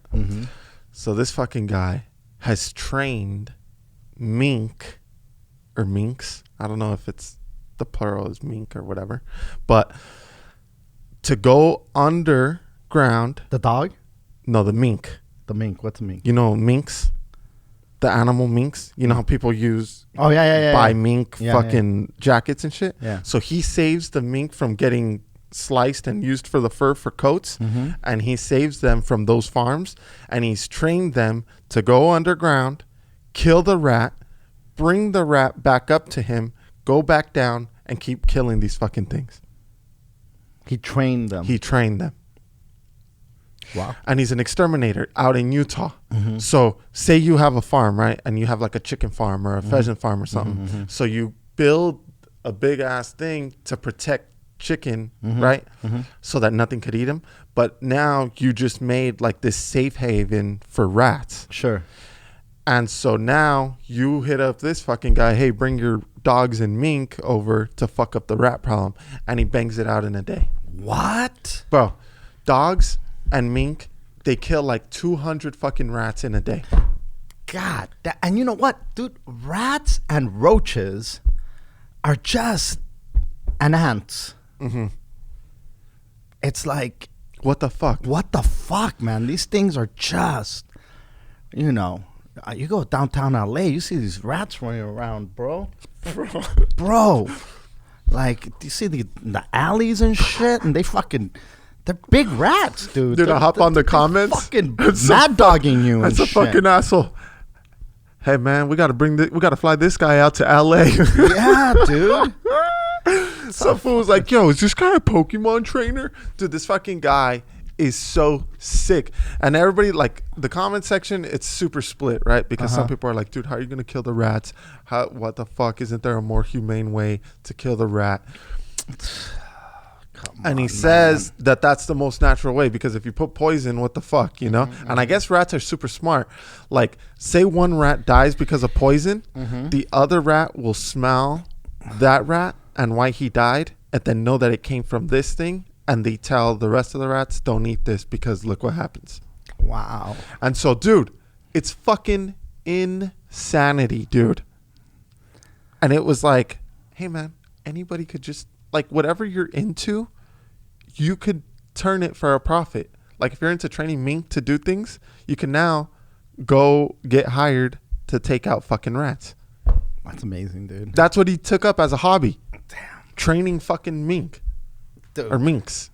So this fucking guy has trained mink or minks. I don't know if it's the plural is mink or whatever, but to go underground. The dog? No, the mink. The mink. What's a mink? You know minks? The animal minks? You know how people use Oh, yeah. buy mink Yeah, fucking jackets and shit? Yeah. So he saves the mink from getting sliced and used for the fur for coats, and he saves them from those farms, and he's trained them to go underground, kill the rat, bring the rat back up to him, go back down, and keep killing these fucking things. He trained them. He trained them. Wow. And he's an exterminator out in Utah. So say you have a farm, right? And you have like a chicken farm or a pheasant farm or something. So you build a big ass thing to protect chicken, right? So that nothing could eat him. But now you just made like this safe haven for rats. Sure. And so now you hit up this fucking guy, hey, bring your dogs and mink over to fuck up the rat problem. And he bangs it out in a day. What? Bro, dogs and mink, they kill like 200 fucking rats in a day. God. And you know what, dude? Rats and roaches are just and ants. It's like, What the fuck? what the fuck, man? These things are just, you know, you go downtown LA, you see these rats running around, bro. Bro. Like, do you see the alleys and shit? And they're big rats, dude. Dude, I hop on the comments. Fucking It's mad dogging you and That's a shit. fucking asshole. Hey man, we gotta fly this guy out to LA. Yeah, dude. Some fool's like, yo, is this guy a Pokemon trainer? Dude, this fucking guy is so sick. And everybody, like, the comment section, it's super split, right? Because some people are like, dude, how are you gonna kill the rats? What the fuck? Isn't there a more humane way to kill the rat? And he says that that's the most natural way, because if you put poison, what the fuck, you know? And I guess rats are super smart. Like, say one rat dies because of poison, the other rat will smell that rat and why he died, and then know that it came from this thing, and they tell the rest of the rats, don't eat this because look what happens. Wow. And so, dude, it's fucking insanity, dude. And it was like, hey man, anybody could just, like, whatever you're into, you could turn it for a profit. Like, if you're into training mink to do things, you can now go get hired to take out fucking rats. That's amazing, dude. That's what he took up as a hobby. Damn. Training fucking mink. Dude. Or minks.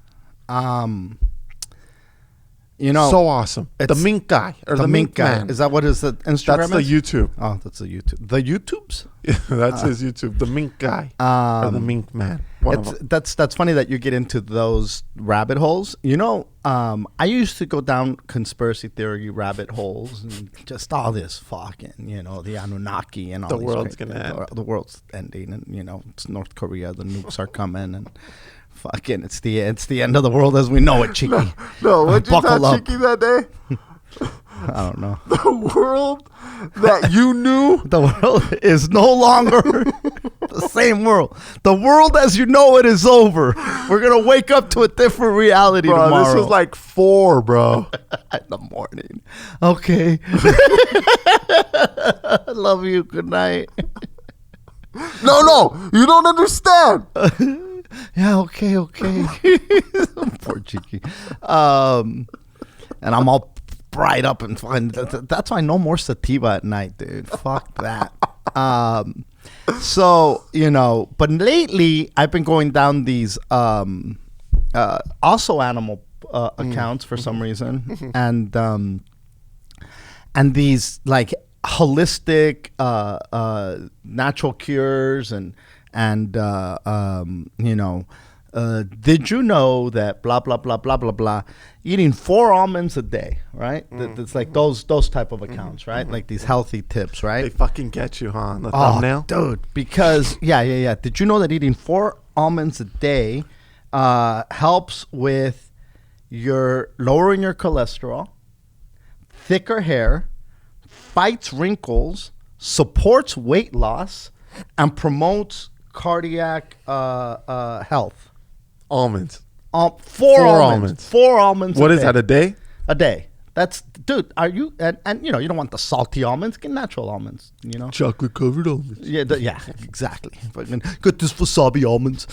You know, So awesome. The it's- mink guy. Or the mink guy. Is that what his Instagram That's the is? YouTube. Oh, that's the YouTube. The YouTubes? That's his YouTube. The mink guy. Or the mink man. One of them. That's funny that you get into those rabbit holes. You know, I used to go down conspiracy theory rabbit holes and just all this fucking, you know, the Anunnaki and all The these world's great gonna things. end. The world's ending, and you know, it's North Korea. The nukes are coming, and fucking, it's the end of the world as we know it, Chiki. No, what you Buckle tell up. Chiki that day? I don't know. The world that you knew. The world is no longer the same world. The world as you know it is over. We're gonna wake up to a different reality Bro, tomorrow. this was like 4, bro. in the morning. Okay. Love you. Good night. No, you don't understand. Yeah. Okay. Poor Chiki. And I'm all bright up and fun. That's why no more sativa at night, dude. Fuck that. So, you know, but lately I've been going down these also animal accounts for some reason, and these like holistic natural cures and you know, did you know that blah blah blah blah blah blah, eating 4 almonds a day, right? It's like those type of accounts, right? Like these healthy tips, right? They fucking get you, huh? On the thumbnail. Dude, because yeah. Did you know that eating 4 almonds a day helps with your lowering your cholesterol, thicker hair, fights wrinkles, supports weight loss, and promotes cardiac health? Almonds. 4 almonds. 4 almonds. What a is day. that, a day? A day. That's, dude, are you, and you know, you don't want the salty almonds, get natural almonds, you know? Chocolate covered almonds. Yeah, yeah, exactly. Fucking get this wasabi almonds.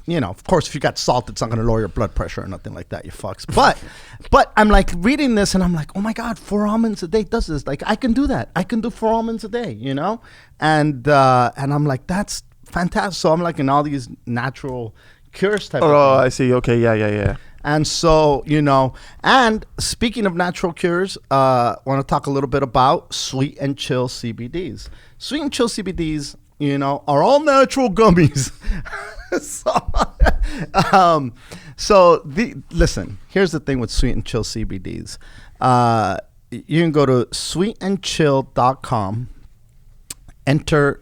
You know, of course, if you got salt, it's not going to lower your blood pressure or nothing like that, you fucks. But I'm like reading this and I'm like, oh my God, 4 almonds a day does this. Like, I can do that. I can do 4 almonds a day, you know? And I'm like, that's fantastic. So I'm like in all these natural cures type of Oh, thing. I see. Okay, yeah. And so, you know, and speaking of natural cures, I want to talk a little bit about Sweet and Chill CBDs. Sweet and Chill CBDs, you know, are all natural gummies. Listen, here's the thing with Sweet and Chill CBDs. You can go to sweetandchill.com, enter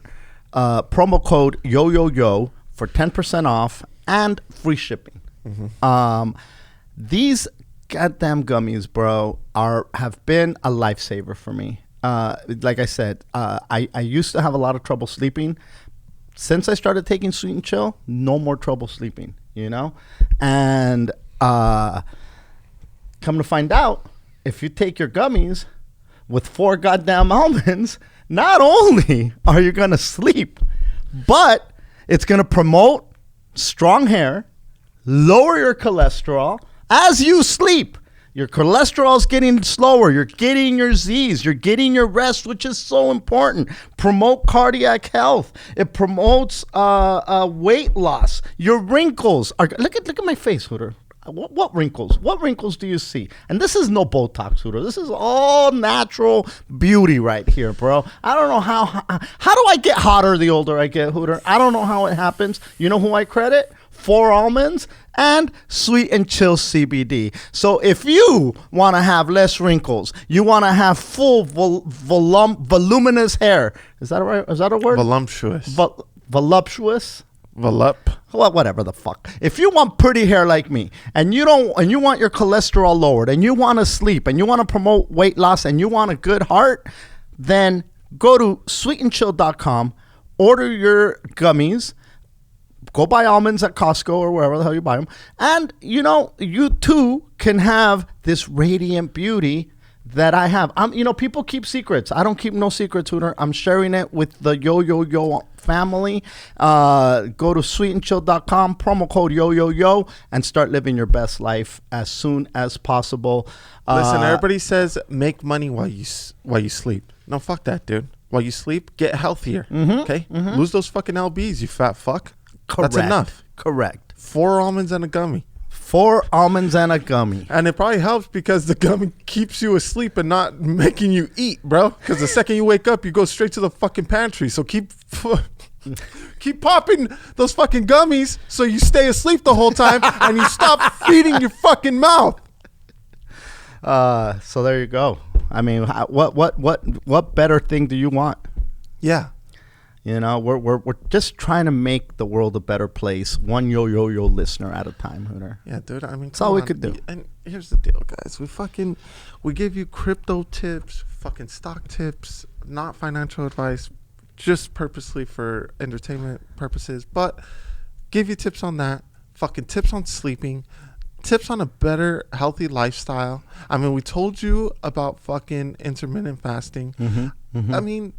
promo code YOYOYO for 10% off and free shipping. These goddamn gummies, bro, have been a lifesaver for me. Like I said, I used to have a lot of trouble sleeping. Since I started taking Sweet and Chill, no more trouble sleeping, you know? And come to find out, if you take your gummies with 4 goddamn almonds, not only are you going to sleep, but it's going to promote strong hair, lower your cholesterol as you sleep. Your cholesterol is getting slower. You're getting your Z's. You're getting your rest, which is so important. Promote cardiac health. It promotes weight loss. Your wrinkles are. Look at my face, Hooter. What wrinkles? What wrinkles do you see? And this is no Botox, Hooter. This is all natural beauty right here, bro. I don't know how do I get hotter the older I get, Hooter? I don't know how it happens. You know who I credit? 4 almonds and Sweet and Chill CBD. So if you want to have less wrinkles, you want to have full voluminous hair. Is that right? Is that a word? Voluptuous. Voluptuous. Volup. Well, whatever the fuck. If you want pretty hair like me, and you want your cholesterol lowered, and you want to sleep, and you want to promote weight loss, and you want a good heart, then go to sweetandchill.com, order your gummies. Go buy almonds at Costco or wherever the hell you buy them. And, you too can have this radiant beauty that I have. People keep secrets. I don't keep no secrets, Hooter. I'm sharing it with the Yo family. Go to sweetandchill.com, promo code YOYOYO, and start living your best life as soon as possible. Listen, everybody says make money while you sleep. No, fuck that, dude. While you sleep, get healthier. Okay? Lose those fucking LBs, you fat fuck. Correct. That's enough. Correct. 4 almonds and a gummy. 4 almonds and a gummy. And it probably helps because the gummy keeps you asleep and not making you eat, bro. Because the second you wake up, you go straight to the fucking pantry. So keep popping those fucking gummies so you stay asleep the whole time and you stop feeding your fucking mouth. So there you go. I mean, what better thing do you want? Yeah. We're just trying to make the world a better place, one yo listener at a time, Hooter. Yeah, dude. I mean, that's all we could do. And here's the deal, guys. We give you crypto tips, fucking stock tips, not financial advice, just purposely for entertainment purposes. But give you tips on that, fucking tips on sleeping, tips on a better, healthy lifestyle. I mean, we told you about fucking intermittent fasting. I mean,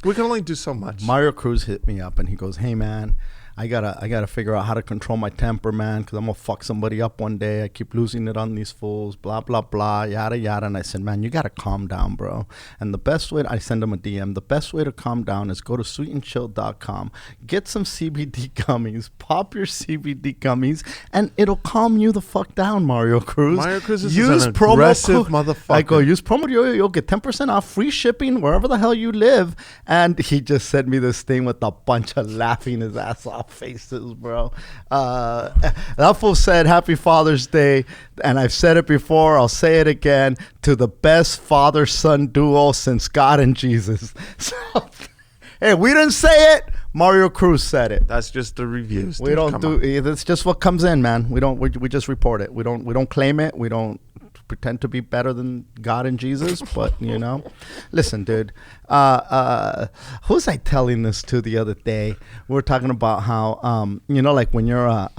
we can only do so much. Mario Cruz hit me up and he goes, "Hey man, I gotta figure out how to control my temper, man, because I'm gonna fuck somebody up one day. I keep losing it on these fools, blah blah blah, yada yada." And I said, "Man, you gotta calm down, bro." And the best way, I send him a DM. The best way to calm down is go to sweetandchill.com, get some CBD gummies, pop your CBD gummies, and it'll calm you the fuck down, Mario Cruz. Mario Cruz is an aggressive motherfucker. I go, use promo code you'll get 10% off, free shipping wherever the hell you live. And he just sent me this thing with a bunch of laughing his ass off faces, bro. That fool said Happy Father's Day, and I've said it before, I'll say it again, to the best father-son duo since God and Jesus. So, hey, we didn't say it, Mario Cruz said it. That's just the reviews. We don't do it. It's just what comes in, man. We just report it. We don't claim it. We don't pretend to be better than God and Jesus, but listen, dude, who was I telling this to the other day? We were talking about how like when you're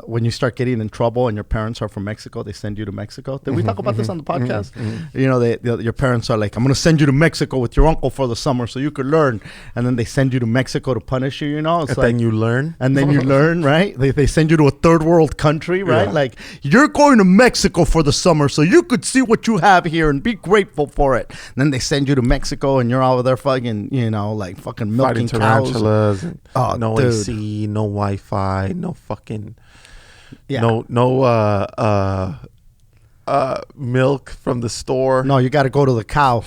when you start getting in trouble and your parents are from Mexico, they send you to Mexico. Did we talk about this on the podcast? Your parents are like, "I'm going to send you to Mexico with your uncle for the summer so you could learn." And then they send you to Mexico to punish you, It's and then you learn. And then you learn, right? They send you to a third world country, right? Yeah. Like, you're going to Mexico for the summer so you could see what you have here and be grateful for it. And then they send you to Mexico and you're over there fucking, like fucking milking tarantulas. Cows. No dude. AC, no Wi-Fi, no fucking... Yeah. No milk from the store. No, you got to go to the cow.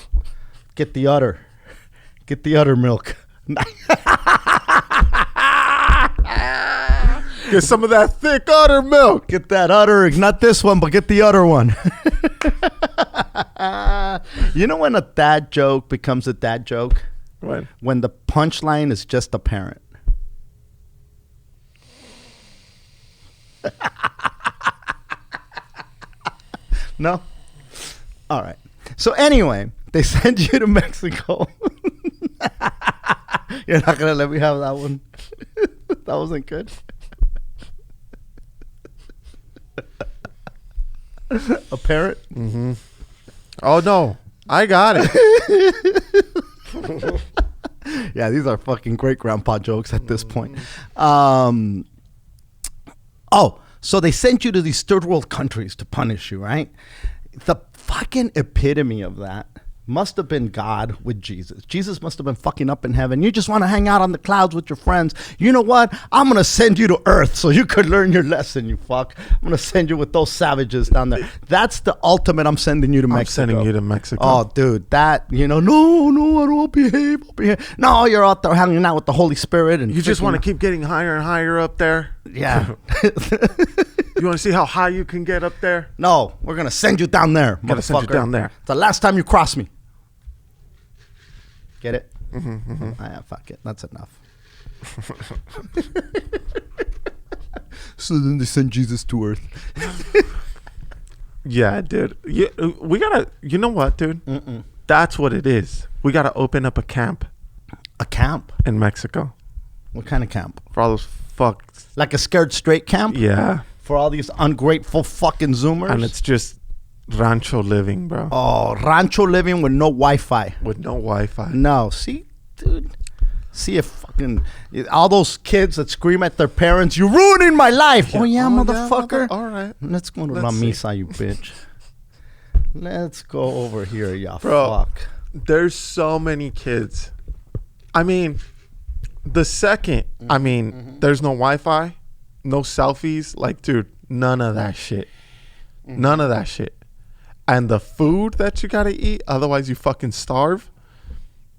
Get the udder. Get the udder milk. Get some of that thick udder milk. Get that udder. Not this one, but get the other one. You know when a dad joke becomes a dad joke? When the punchline is just apparent. No? All right. So anyway, they send you to Mexico. You're not going to let me have that one? That wasn't good. Apparent? Mm-hmm. Oh, no. I got it. Yeah, these are fucking great grandpa jokes at this point. Oh, so they sent you to these third world countries to punish you, right? The fucking epitome of that must have been God with Jesus. Jesus must have been fucking up in heaven. You just want to hang out on the clouds with your friends. You know what? I'm going to send you to earth so you could learn your lesson, you fuck. I'm going to send you with those savages down there. That's the ultimate. I'm sending you to Mexico. I'm sending you to Mexico. Oh, dude, that, no, I don't behave. No, you're out there hanging out with the Holy Spirit. And you just want to keep getting higher and higher up there? Yeah. You want to see how high you can get up there? No, we're going to send you down there, motherfucker. Gotta send you down there. It's the last time you cross me. Get it? Mm-hmm. Yeah, fuck it. That's enough. So then they send Jesus to earth. Yeah, dude. Yeah, we gotta. You know what, dude? That's what it is. We gotta open up a camp. A camp? In Mexico. What kind of camp? For all those fucks. Like a scared straight camp? Yeah. For all these ungrateful fucking Zoomers? And it's just rancho living, bro. Oh, rancho living with no Wi-Fi. With no Wi-Fi. No. See, dude. See if fucking all those kids that scream at their parents, "You're ruining my life." Yeah. Oh yeah, motherfucker. All right. Let's go to La Misa, you bitch. Let's go over here, ya bro, fuck. There's so many kids. I mean, the second, there's no Wi-Fi, no selfies. Like, dude, none of that shit. None of that shit. And the food that you gotta eat, otherwise you fucking starve.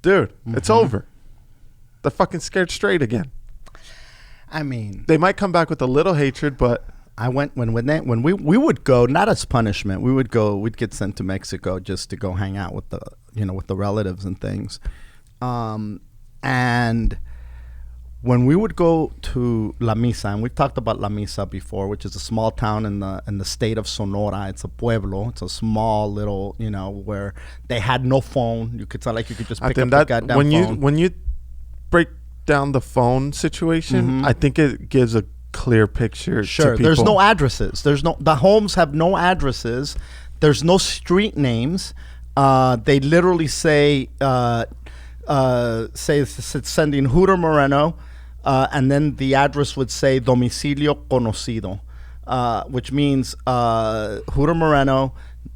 Dude, it's over. They're fucking scared straight again. I mean, they might come back with a little hatred, but I went when we would go, not as punishment. We'd get sent to Mexico just to go hang out with the relatives and things. And when we would go to La Misa, and we've talked about La Misa before, which is a small town in the state of Sonora. It's a pueblo. It's a small little, where they had no phone. You could you could just pick up the goddamn phone. When you break down the phone situation, I think it gives a clear picture. Sure, to people. There's no addresses. The homes have no addresses. There's no street names. They literally say sending Hooter Moreno. And then the address would say domicilio conocido, which means Hooter Moreno,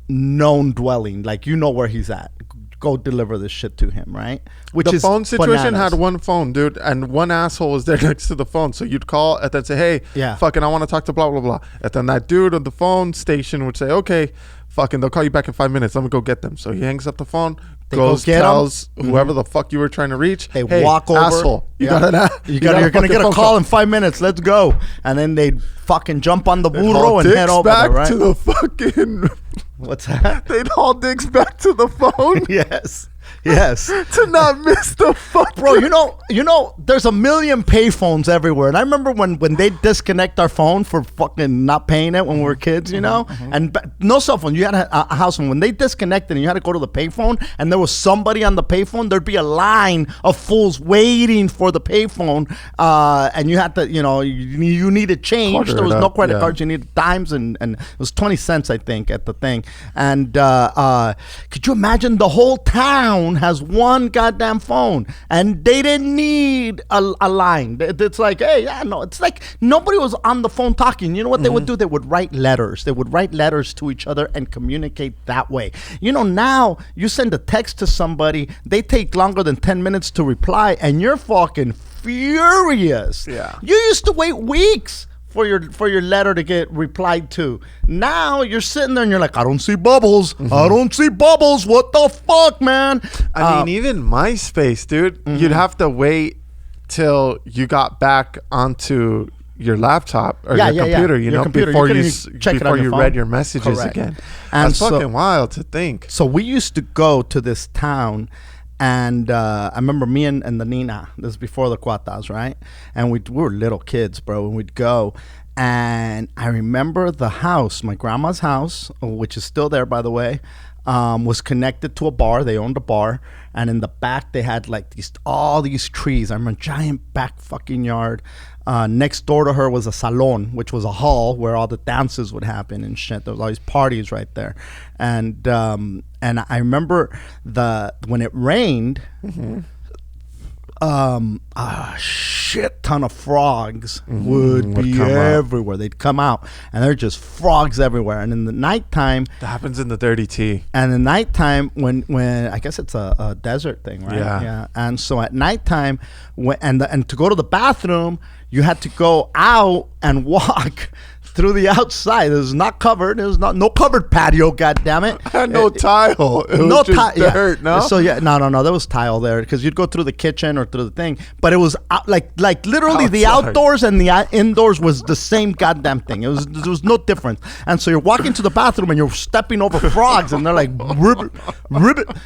known dwelling. Like, you know where he's at. Go deliver this shit to him, right? Which the is phone situation bananas. had one phone, dude, and one asshole was there next to the phone. So you'd call and then say, hey, fucking, I want to talk to blah, blah, blah. And then that dude on the phone station would say, okay, fucking, they'll call you back in 5 minutes. I'm going to go get them. So he hangs up the phone. Goes, tells whoever the fuck you were trying to reach. They walk over. Asshole. You're gonna get a call in 5 minutes. Let's go. And then they fucking jump on the burro and head over back there, right? to the fucking. What's that? They'd haul dicks back to the phone. Yes. To not miss the phone. Bro, you know, there's a million payphones everywhere. And I remember when they disconnect our phone for fucking not paying it when we were kids, and no cell phone. You had a house phone. When they disconnected and you had to go to the payphone and there was somebody on the payphone, there'd be a line of fools waiting for the payphone. And you had to, you needed change. There was no credit cards. You needed dimes and it was 20 cents, I think, at the thing. And could you imagine the whole town has one goddamn phone and they didn't need a line. It's like, hey, it's like nobody was on the phone talking. You know what they would do? They would write letters. They would write letters to each other and communicate that way. Now you send a text to somebody, they take longer than 10 minutes to reply and you're fucking furious. Yeah. You used to wait weeks for your letter to get replied to. Now you're sitting there and you're like, I don't see bubbles. I don't see bubbles. What the fuck, man? I mean, even MySpace, dude, you'd have to wait till you got back onto your laptop or your computer, before you read your messages again. And that's fucking wild to think. So we used to go to this town And I remember me and the Nina, this is before the Cuatas, right? And we were little kids, bro, and we'd go. And I remember the house, my grandma's house, which is still there, by the way, was connected to a bar. They owned a bar. And in the back, they had like all these trees. I remember a giant back fucking yard. Next door to her was a salon, which was a hall where all the dances would happen and shit. There was all these parties right there. And I remember when it rained, a shit ton of frogs would be everywhere. They'd come out, and they're just frogs everywhere. And in the nighttime, That happens in the Dirty Tea. and the nighttime when I guess it's a desert thing, right? Yeah. And so at nighttime, and to go to the bathroom, you had to go out and walk through the outside. It was not covered. It was no covered patio. God damn it! I had no tile. It No was just tile. dirt, no? So no. There was tile there because you'd go through the kitchen or through the thing, but it was like literally the Outside. outdoors and the indoors was the same goddamn thing. There was no difference. And so you're walking to the bathroom and you're stepping over frogs, and they're like ribbit,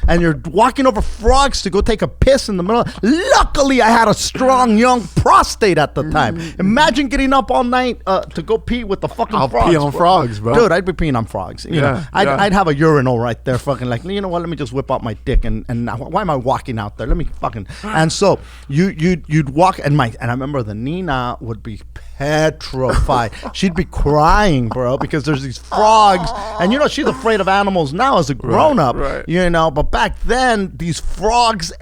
and you're walking over frogs to go take a piss in the middle. Luckily, I had a strong young prostate at the time. Imagine getting up all night to go pee with the fucking I'll frogs. pee on frogs, bro. Dude, I'd be peeing on frogs. You know, I'd have a urinal right there, fucking like, you know what? Let me just whip out my dick and why am I walking out there? Let me fucking. And so you'd walk and I remember the Nina would be petrified. She'd be crying, bro, because there's these frogs, and you know she's afraid of animals now as a grown up. right. You know, but back then these frogs,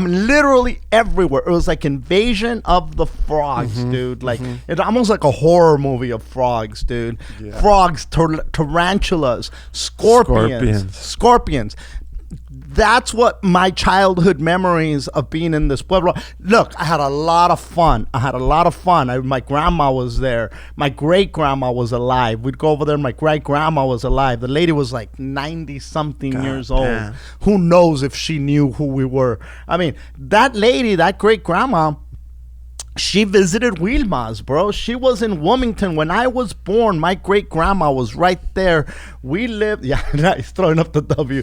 literally everywhere. It was like Invasion of the Frogs, dude. Like it's almost like a horror movie of frogs, dude. Yeah. Frogs, tarantulas, scorpions. That's what my childhood memories of being in this pueblo. Look, I had a lot of fun. My grandma was there. My great grandma was alive. We'd go over there. My great grandma was alive. The lady was like 90-something years old. damn. Who knows if she knew who we were? I mean, that lady, that great grandma, she visited Wilma's, bro. She was in Wilmington when I was born. My great grandma was right there. We lived, he's throwing up the W.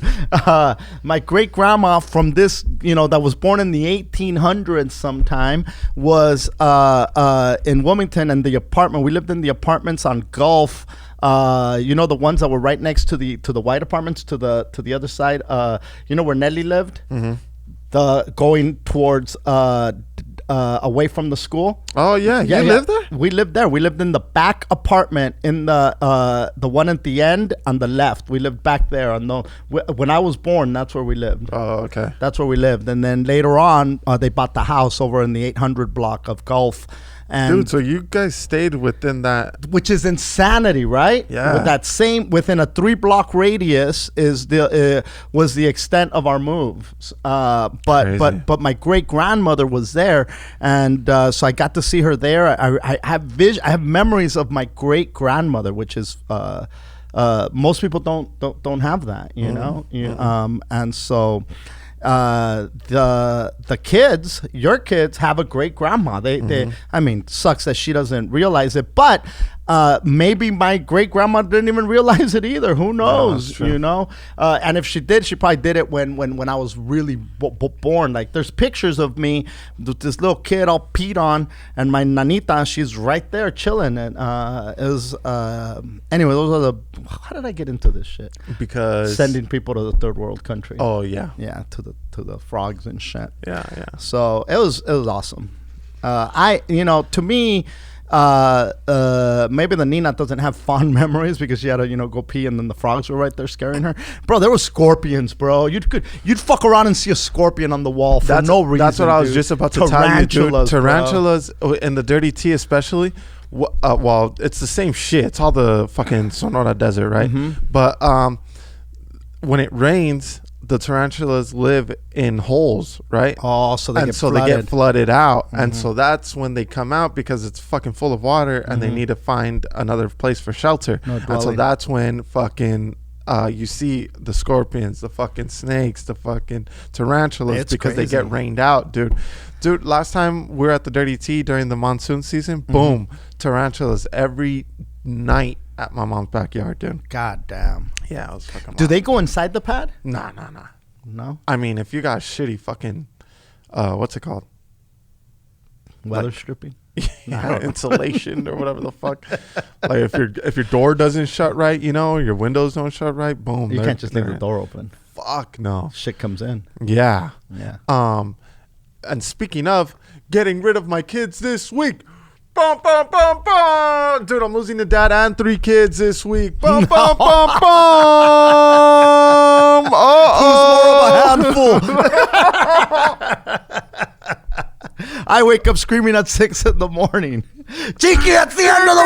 My great grandma from this, that was born in the 1800s sometime, was in Wilmington, and the apartment. We lived in the apartments on Gulf. The ones that were right next to the white apartments to the other side. Where Nelly lived, going towards away from the school. Oh yeah, you lived there? We lived there. We lived in the back apartment in the one at the end on the left. We lived back there when I was born. That's where we lived. Oh, okay. That's where we lived. And then later on, they bought the house over in the 800 block of Gulf. And Dude, so you guys stayed within that. which is insanity, right? Yeah. With that within a 3-block radius was the extent of our moves. Crazy. But my great grandmother was there, and so I got to see her there. I have memories of my great grandmother, which is most people don't have that, you know. And so. The kids, your kids, have a great grandma. They sucks that she doesn't realize it, but maybe my great grandma didn't even realize it either. Who knows? that's true. And if she did, she probably did it when I was really born. Like there's pictures of me, this little kid all peed on, and my nanita, she's right there chilling. And anyway, those are how did I get into this shit? Because Sending people to the third world country. Oh yeah. Yeah, to the frogs and shit. Yeah. So it was awesome. To me, maybe the Nina doesn't have fond memories because she had to go pee, and then the frogs were right there scaring her. Bro, there were scorpions, bro. You'd fuck around and see a scorpion on the wall for no reason. That's what I was dude. just about to tell you, dude. Tarantulas, Tarantulas in the Dirty Tea, especially. Well, it's the same shit. It's all the fucking Sonora Desert, right? But when it rains, the tarantulas live in holes, right? Oh, so they get flooded out, and so that's when they come out because it's fucking full of water, and they need to find another place for shelter. And so that's when fucking you see the scorpions, the fucking snakes, the fucking tarantulas, because crazy. they get rained out, dude. Last time we were at the Dirty Tea during the monsoon season, boom, tarantulas every night at my mom's backyard, dude. God damn. Yeah, I was fucking. Do they go inside the pad? Nah. No? I mean, if you got shitty fucking, what's it called? Weather stripping? Yeah, insulation or whatever the fuck. Like if your door doesn't shut right, your windows don't shut right, boom. You can't just leave the door open. Fuck no. Shit comes in. Yeah. Yeah. And speaking of getting rid of my kids this week. Bum, bum, bum, bum. Dude, I'm losing a dad and 3 kids this week. Bum, bum, bum, bum. Who's more of a handful? I wake up screaming at 6 in the morning. Chiki, that's the end of the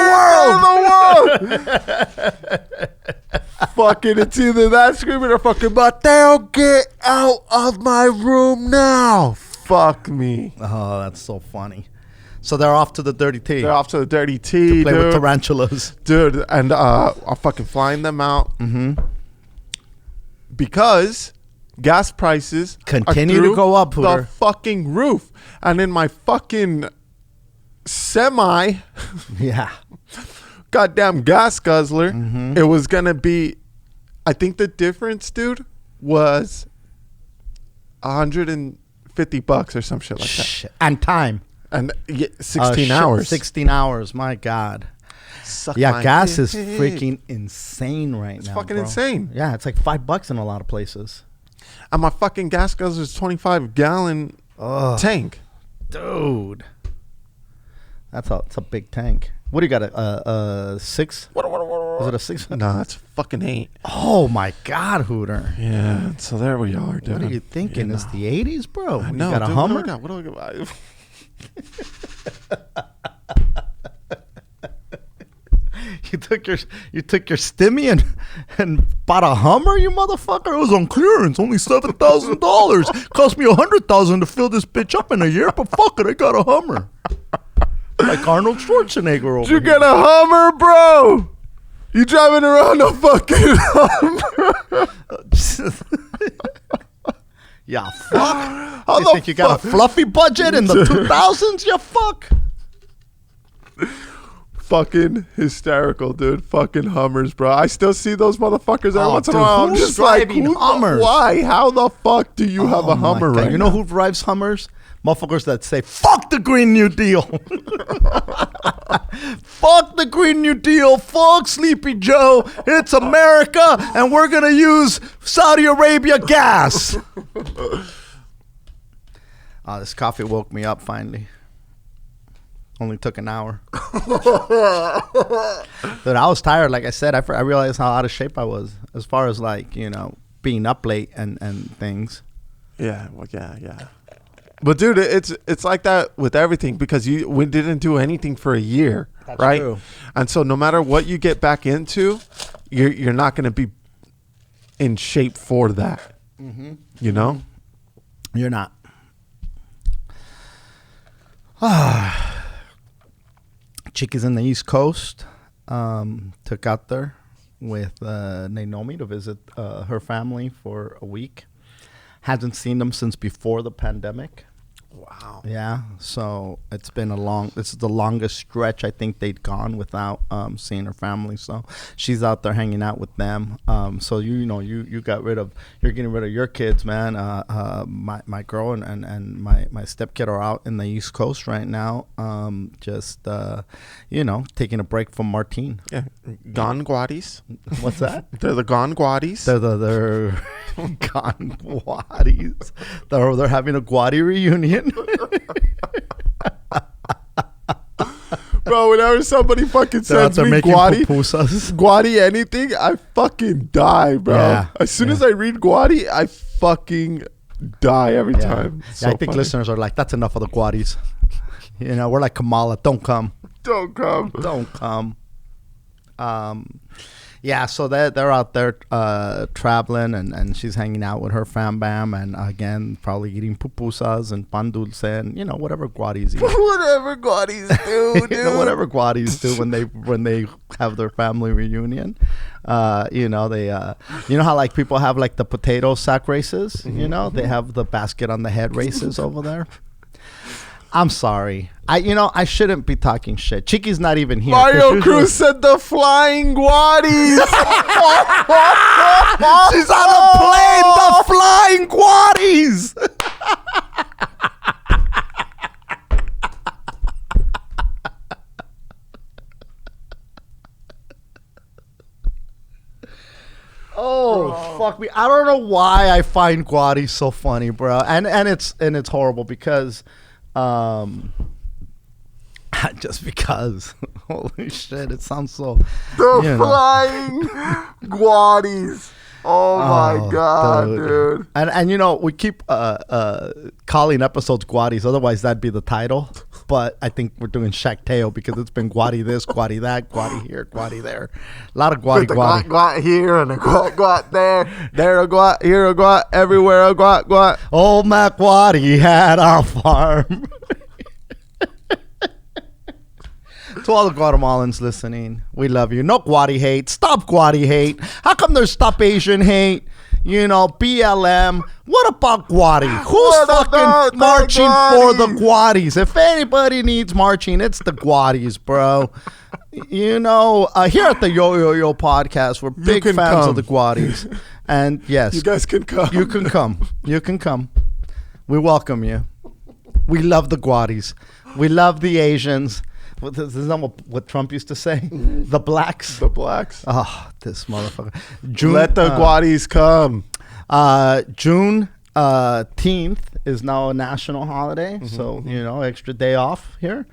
world. Fucking, it's either that screaming or fucking, Mateo, get out of my room now. Fuck me. Oh, that's so funny. So they're off to the dirty tea. They're off to the dirty tea, Play dude. with tarantulas. Dude, and I'm fucking flying them out. Because gas prices Continue are to through go up, Hooter. the fucking roof. And in my fucking semi, Yeah. goddamn gas guzzler, it was going to be, I think the difference, dude, was $150 or some shit like that. Shit. And time. And 16 hours. 16 hours. My God. Suck Yeah, my gas is dick. freaking insane right now. It's fucking bro. insane. Yeah, it's like $5 in a lot of places. And my fucking gas guzzler's 25-gallon tank. Dude. That's a big tank. What do you got? A 6? Is it a 6? No, it's fucking 8. Oh my God, Hooter. Yeah, so there we are, dude. What are you thinking? It's the 80s, bro. I know, You got a dude, Hummer? What do I got? You took your stimmy and bought a Hummer, you motherfucker. It was on clearance, only $7,000. Cost me $100,000 to fill this bitch up in a year, but fuck it, I got a Hummer. Like Arnold Schwarzenegger over You here. got a Hummer, bro? You driving around a fucking Hummer? Yeah, fuck. How You the think you got a fuck? fluffy budget in the 2000s? You fuck. Fucking hysterical, dude. Fucking Hummers, bro. I still see those motherfuckers every Oh, once in a dude, while. I'm who's just like, driving who the- Hummers? why? How the fuck do you have a Oh my Hummer God. right You know now? who drives Hummers? Motherfuckers that say, fuck the Green New Deal. Fuck the Green New Deal. Fuck Sleepy Joe. It's America, and we're going to use Saudi Arabia gas. This coffee woke me up finally. Only took an hour. Dude, I was tired. Like I said, I realized how out of shape I was as far as like, being up late and things. Yeah, well, yeah. But dude, it's like that with everything because we didn't do anything for a year, right? true. And so no matter what you get back into, you're not going to be in shape for that. You know? You're not. Chiki's in the East Coast. Took out there with Naomi to visit her family for a week. Hasn't seen them since before the pandemic. Wow. Yeah, so it's been this is the longest stretch I think they'd gone without seeing her family. So she's out there hanging out with them. So you're getting rid of your kids, man. My girl and my stepkid are out in the East Coast right now. Taking a break from Martine. Yeah. Gone Guadis. What's that? They're the Gone Guadis. They're gone Guadis. They're having a Guadi reunion. Bro, whenever somebody fucking They're out sends there me making Guadi, pupusas. Guadi anything, I fucking die, bro. Yeah, As soon as I read Guadi, I fucking die every time. It's Yeah, I so think funny. listeners are like, that's enough of the Guadis. We're like Kamala. Don't come. Don't come. Don't come. Yeah, so they're out there traveling, and she's hanging out with her fam bam, and again, probably eating pupusas and pan dulce and, whatever Guadis eat. Whatever Guadis do, dude. Whatever Guadis do when they have their family reunion. They how like people have like the potato sack races, they have the basket on the head races over there. I'm sorry. I shouldn't be talking shit. Chiki's not even here. Mario Cruz said the flying guadis. She's on a plane. The flying guadis. Oh, fuck me! I don't know why I find guadis so funny, bro, and it's horrible because, just because. Holy shit! It sounds so. The flying guadis. Oh my god, dude. And we keep calling episodes guadis. Otherwise, that'd be the title. But I think we're doing Shaqteo because it's been guadi this, guadi that, guadi here, guadi there. A lot of guadi. Guat here and a guat there. There a guat, here a guat, everywhere a guat. Old Mac Guadi had our farm. To all the Guatemalans listening, we love you. No Guadi hate. Stop Guadi hate. How come there's Stop Asian hate? BLM. What about Guadi? Who's fucking marching for the Guadis? If anybody needs marching, it's the Guadis, bro. Here at the Yo podcast, we're big fans of the Guadis. And yes, you guys can come. You can come. You can come. We welcome you. We love the Guadis. We love the Asians. Isn't that what Trump used to say? The blacks. The blacks. Oh, this motherfucker. Let the guadis come. June 10th is now a national holiday. So, extra day off here.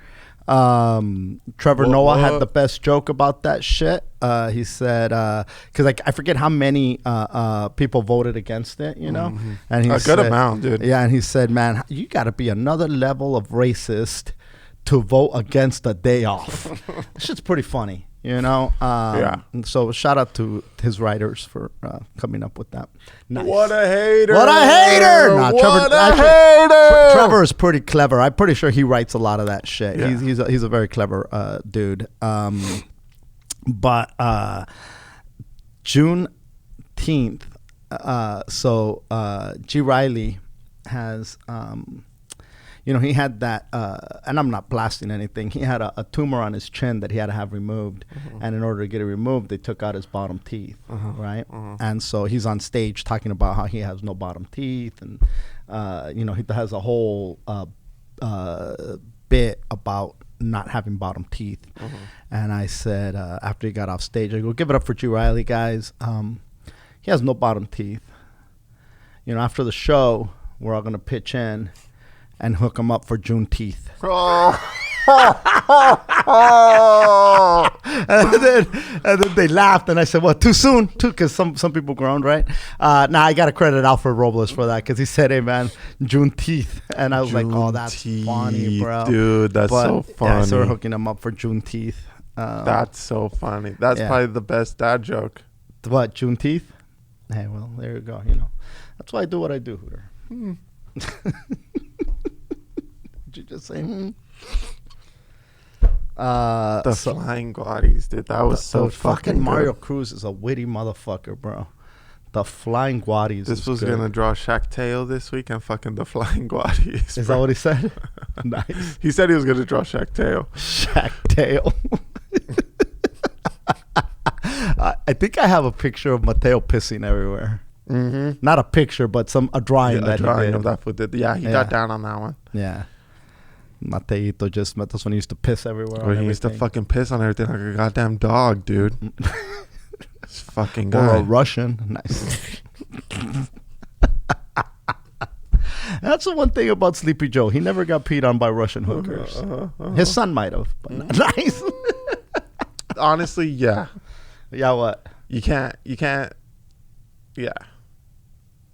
Trevor Noah had the best joke about that shit. He said, because I forget how many people voted against it, And he good amount, dude. Yeah, and he said, man, you got to be another level of racist to vote against a day off. This shit's pretty funny, Yeah. And so shout out to his writers for coming up with that. Nice. What a hater! What a hater! Nah, what a hater! Trevor is pretty clever. I'm pretty sure he writes a lot of that shit. Yeah. He's a very clever dude. But June 10th. So G. Riley has. He had that, and I'm not blasting anything. He had a tumor on his chin that he had to have removed. And in order to get it removed, they took out his bottom teeth, right? And so he's on stage talking about how he has no bottom teeth. And, he has a whole bit about not having bottom teeth. And I said, after he got off stage, I go, give it up for G. Riley, guys. He has no bottom teeth. After the show, we're all going to pitch in and hook him up for June teeth. and then they laughed, and I said, "Well, too soon, too," because some people groaned, right? I got to credit Alfred Robles for that because he said, "Hey, man, June teeth," and I was like, "Oh, that's funny, bro, dude. That's so funny." Yeah, so we're hooking him up for June teeth. That's so funny. That's probably the best dad joke. What, June teeth? Hey, well, there you go. That's why I do what I do, Hooter. Did you just say? Flying guadis, dude. That was so fucking good. Mario Cruz is a witty motherfucker, bro. The flying guadis. This was gonna draw Shaqteo this week, and fucking the flying guadis. Is that what he said? Nice. He said he was gonna draw Shaqteo. Shaqteo. I think I have a picture of Mateo pissing everywhere. Not a picture, but a drawing that he did. Of that foot did. Yeah, he got down on that one. Yeah. Mateito that's when he used to piss everywhere. Or he used to fucking piss on everything like a goddamn dog, dude. This fucking guy. Or a Russian. Nice. That's the one thing about Sleepy Joe. He never got peed on by Russian hookers. His son might have, but not nice. Honestly, yeah. Yeah, what? You can't. Yeah.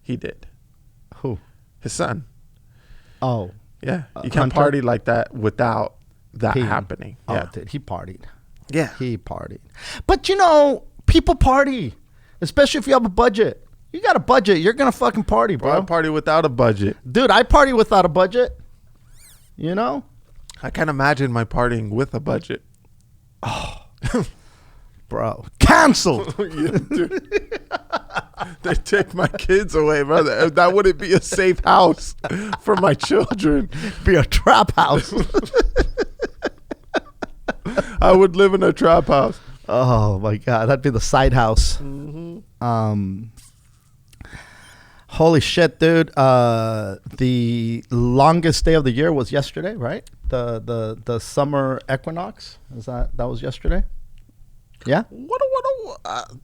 He did. Who? His son. Oh. Yeah. You can't Hunter? party like that without that Peeing. happening. Oh, Yeah. dude, he partied. Yeah. He partied. But people party, especially if you have a budget. You got a budget, you're going to fucking party, bro. I party without a budget. Dude, I party without a budget. I can't imagine my partying with a budget. Bro. Canceled. Yeah, dude. They take my kids away, brother. That wouldn't be a safe house for my children. Be a trap house. I would live in a trap house. Oh my God, that'd be the side house. Holy shit, dude! The longest day of the year was yesterday, right? The summer equinox. That was yesterday? Yeah,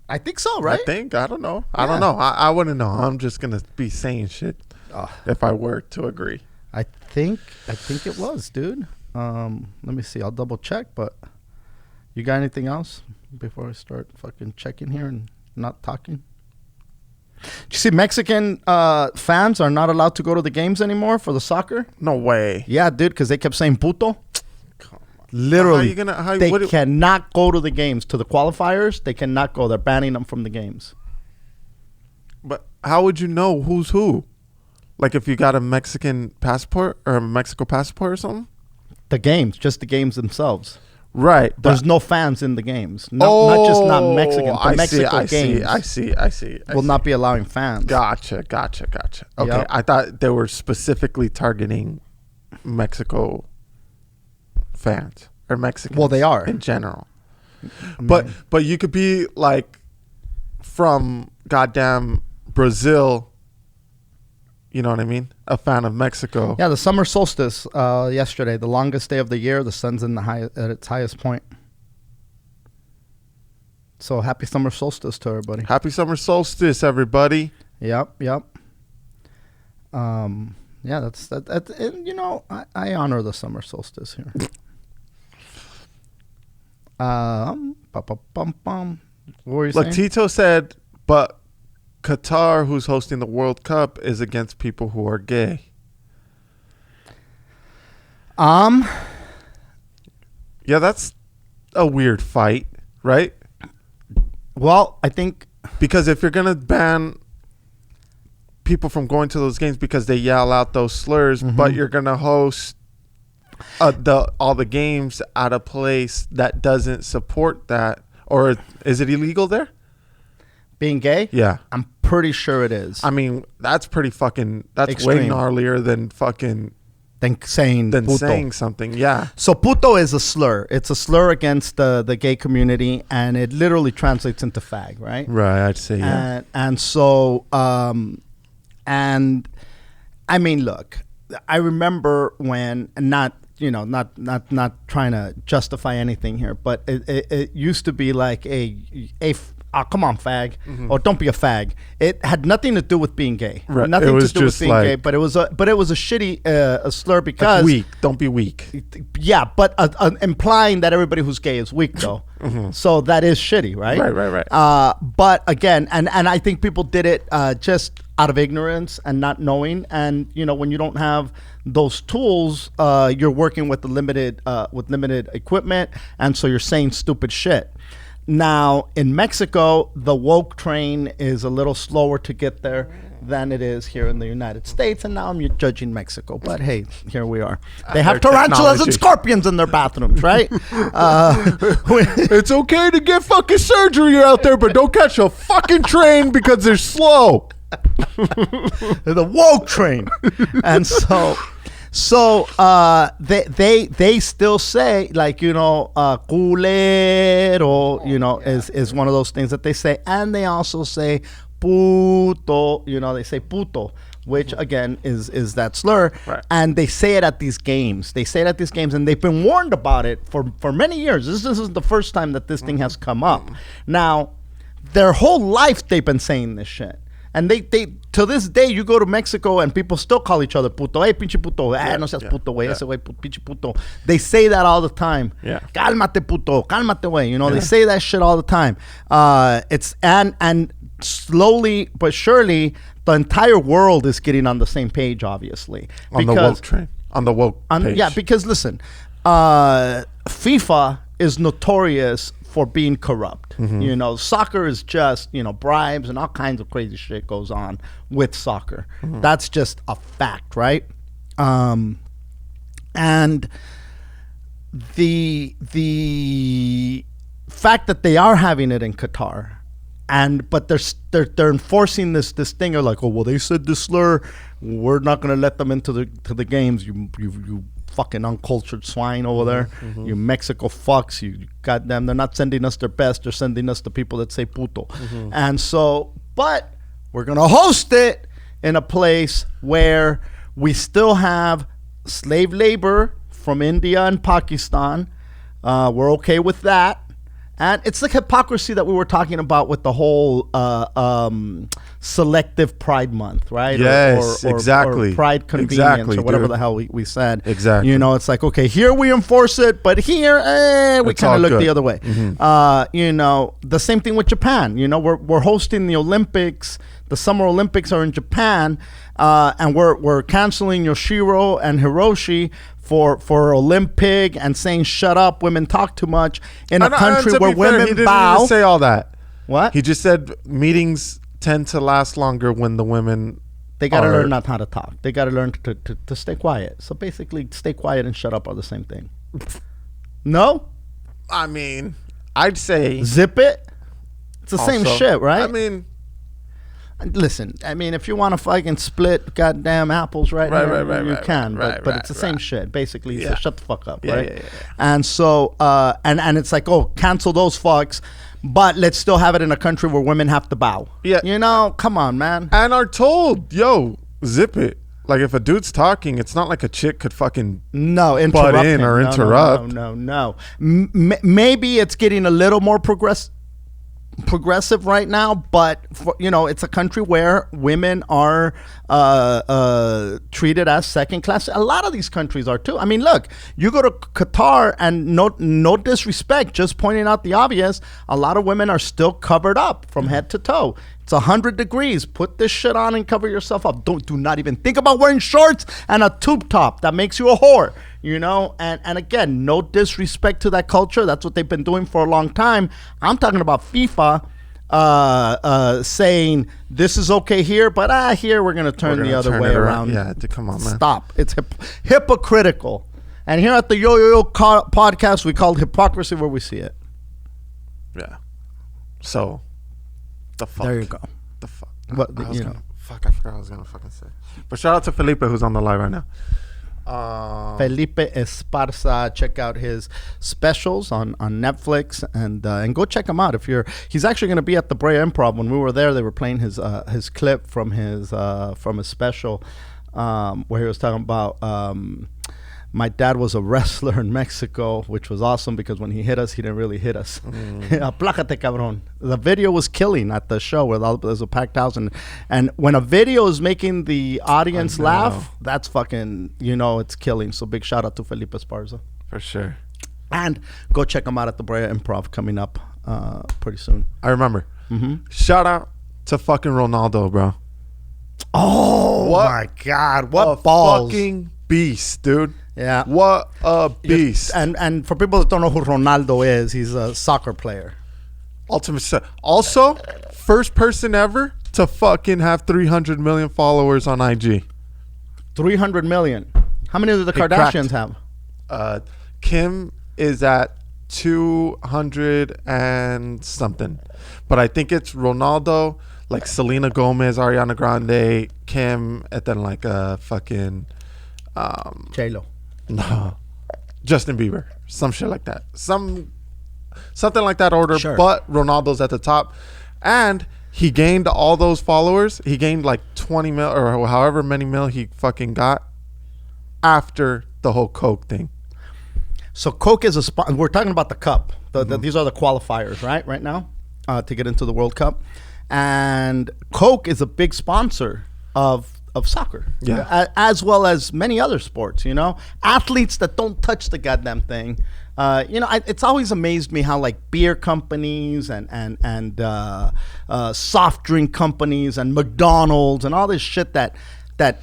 I think so, right? I don't know. I don't know. I wouldn't know. I'm just gonna be saying shit if I were to agree. I think it was, dude. Let me see. I'll double check. But you got anything else before I start fucking checking here and not talking? You see, Mexican fans are not allowed to go to the games anymore for the soccer. No way. Yeah, dude, because they kept saying puto. Come on. Literally, they what cannot go to the games. To the qualifiers, they cannot go. They're banning them from the games. But how would you know who's who? Like if you got a Mexican passport or a Mexico passport or something? The games, just the games themselves. Right. There's no fans in the games. Not just not Mexican. The Mexico games. I see. Will not be allowing fans. Gotcha. Okay. Yep. I thought they were specifically targeting Mexico fans or Mexicans. Well, they are. In general. But you could be like from goddamn Brazil. You know what I mean? A fan of Mexico. Yeah, the summer solstice yesterday, the longest day of the year. The sun's at its highest point. So happy summer solstice to everybody. Happy summer solstice, everybody. Yep. Yeah, that's that. And, you know, I honor the summer solstice here. What were you saying? Look, Tito said, but Qatar, who's hosting the World Cup, is against people who are gay. Yeah, that's a weird fight, right? Well, I think because if you're gonna ban people from going to those games because they yell out those slurs, but you're gonna host all the games at a place that doesn't support that, or is it illegal there? Being gay? Yeah. I'm pretty sure it is. I mean, that's pretty fucking, that's Extreme. way gnarlier than fucking, Than saying puto. saying something. Yeah. So puto is a slur. It's a slur against the gay community, and it literally translates into fag, right? Right, I'd say, yeah. And so, and I mean, look, I remember when, not trying to justify anything here, but it used to be like oh, come on, fag, or don't be a fag. It had nothing to do with being gay. Right. Nothing It was to do with just being like, gay, but it was a shitty a slur because Like weak. Don't be weak. Yeah, but implying that everybody who's gay is weak, though. So that is shitty, right? Right. But again, and I think people did it just out of ignorance and not knowing. And you know, when you don't have those tools, you're working with limited equipment, and so you're saying stupid shit. Now, in Mexico, the woke train is a little slower to get there than it is here in the United States. And now I'm judging Mexico. But hey, here we are. They have tarantulas and scorpions in their bathrooms, right? It's okay to get fucking surgery out there, but don't catch a fucking train because they're slow. The woke train. And so they still say, like, you know, culero, you know, is one of those things that they say. And they also say puto, you know, they say puto, which again is that slur. Right. And they say it at these games. And they've been warned about it for many years. This isn't the first time that this thing has come up. Now, their whole life they've been saying this shit. And they to this day, you go to Mexico and people still call each other puto. Hey, pinche puto. No seas puto, güey. Ese güey, pinche puto. They say that all the time. Yeah. Cálmate, puto. Cálmate, güey. You know, they say that shit all the time. It's and slowly but surely, the entire world is getting on the same page, obviously. On the woke train. On the woke page. Yeah, because listen, FIFA is notorious for being corrupt. You know, soccer is just, you know, bribes and all kinds of crazy shit goes on with soccer. That's just a fact, right? And the fact that they are having it in Qatar but they're enforcing this thing of like, oh well, they said this slur, we're not gonna let them into the games. You fucking uncultured swine over there. You Mexico fucks. You goddamn, they're not sending us their best. They're sending us the people that say puto. And so, but we're gonna host it in a place where we still have slave labor from India and Pakistan. We're okay with that. And it's the hypocrisy that we were talking about with the whole selective Pride Month, right? Yes, exactly. Or Pride convenience, Exactly, or whatever dude. the hell we said. Exactly. You know, it's like, okay, here we enforce it, but here we It's kind all of look good. the other way. You know, the same thing with Japan. You know, we're hosting the Olympics. The Summer Olympics are in Japan, and we're canceling Yoshiro and Hiroshi for Olympic and saying shut up, women talk too much in a And country to where be fair, women he didn't bow. even say all that. What? He just said meetings tend to last longer when the women. They got to are- learn not how to talk. They got to learn to stay quiet. So basically, stay quiet and shut up are the same thing. No? I mean, I'd say Zip it? It's the same also- shit, right? I mean, listen, I mean, if you want to fucking split goddamn apples right Right, now, right, you right, can. right, but right, it's the same right. shit, basically. Yeah. So shut the fuck up, Yeah, right? yeah, yeah. And so, and it's like, oh, cancel those fucks, but let's still have it in a country where women have to bow. Yeah. You know, come on, man. and are told, yo, zip it. Like if a dude's talking, it's not like a chick could fucking. No, interrupt Butt in him. or No, interrupt. No. Maybe it's getting a little more progressive right now, but you know, it's a country where women are treated as second class. A lot of these countries are too. I mean, look, you go to Qatar, and no disrespect, just pointing out the obvious, a lot of women are still covered up from head to toe. It's 100 degrees. Put this shit on and cover yourself up. Do not even think about wearing shorts and a tube top. That makes you a whore, you know? And again, no disrespect to that culture. That's what they've been doing for a long time. I'm talking about FIFA saying this is okay here, but here we're going to turn the other way around. Yeah, come on, man. Stop. It's hypocritical. And here at the Yo podcast, we call hypocrisy where we see it. Yeah. So, the fuck. There you go. The fuck. What, I you know. Fuck, I forgot what I was gonna fucking say. But shout out to Felipe who's on the live right now. Felipe Esparza. Check out his specials on Netflix and go check him out. He's actually going to be at the Brea Improv. When we were there, they were playing his clip from his special where he was talking about my dad was a wrestler in Mexico, which was awesome because when he hit us, he didn't really hit us. Aplácate, cabrón. The video was killing at the show where there's a packed house. And when a video is making the audience laugh, that's fucking, you know, it's killing. So big shout out to Felipe Esparza. For sure. And go check him out at the Brea Improv coming up pretty soon. I remember. Shout out to fucking Ronaldo, bro. Oh, What my God. What a balls. fucking beast, dude. Yeah. What a beast. And for people that don't know who Ronaldo is, he's a soccer player. Ultimate set. Also, first person ever to fucking have 300 million followers on IG. 300 million. How many do the Kardashians have? Kim is at 200 and something. But I think it's Ronaldo, like Selena Gomez, Ariana Grande, Kim, and then like fucking J-Lo. no, Justin Bieber, some shit like that, something like that order. Sure. But Ronaldo's at the top, and he gained all those followers. He gained like 20 mil or however many mil he fucking got after the whole Coke thing. So Coke is a sponsor. We're talking about the cup. These are the qualifiers, right now, to get into the World Cup. And Coke is a big sponsor of soccer, Yeah. as well as many other sports. You know, athletes that don't touch the goddamn thing. You know, it's always amazed me how like beer companies and soft drink companies and McDonald's and all this shit that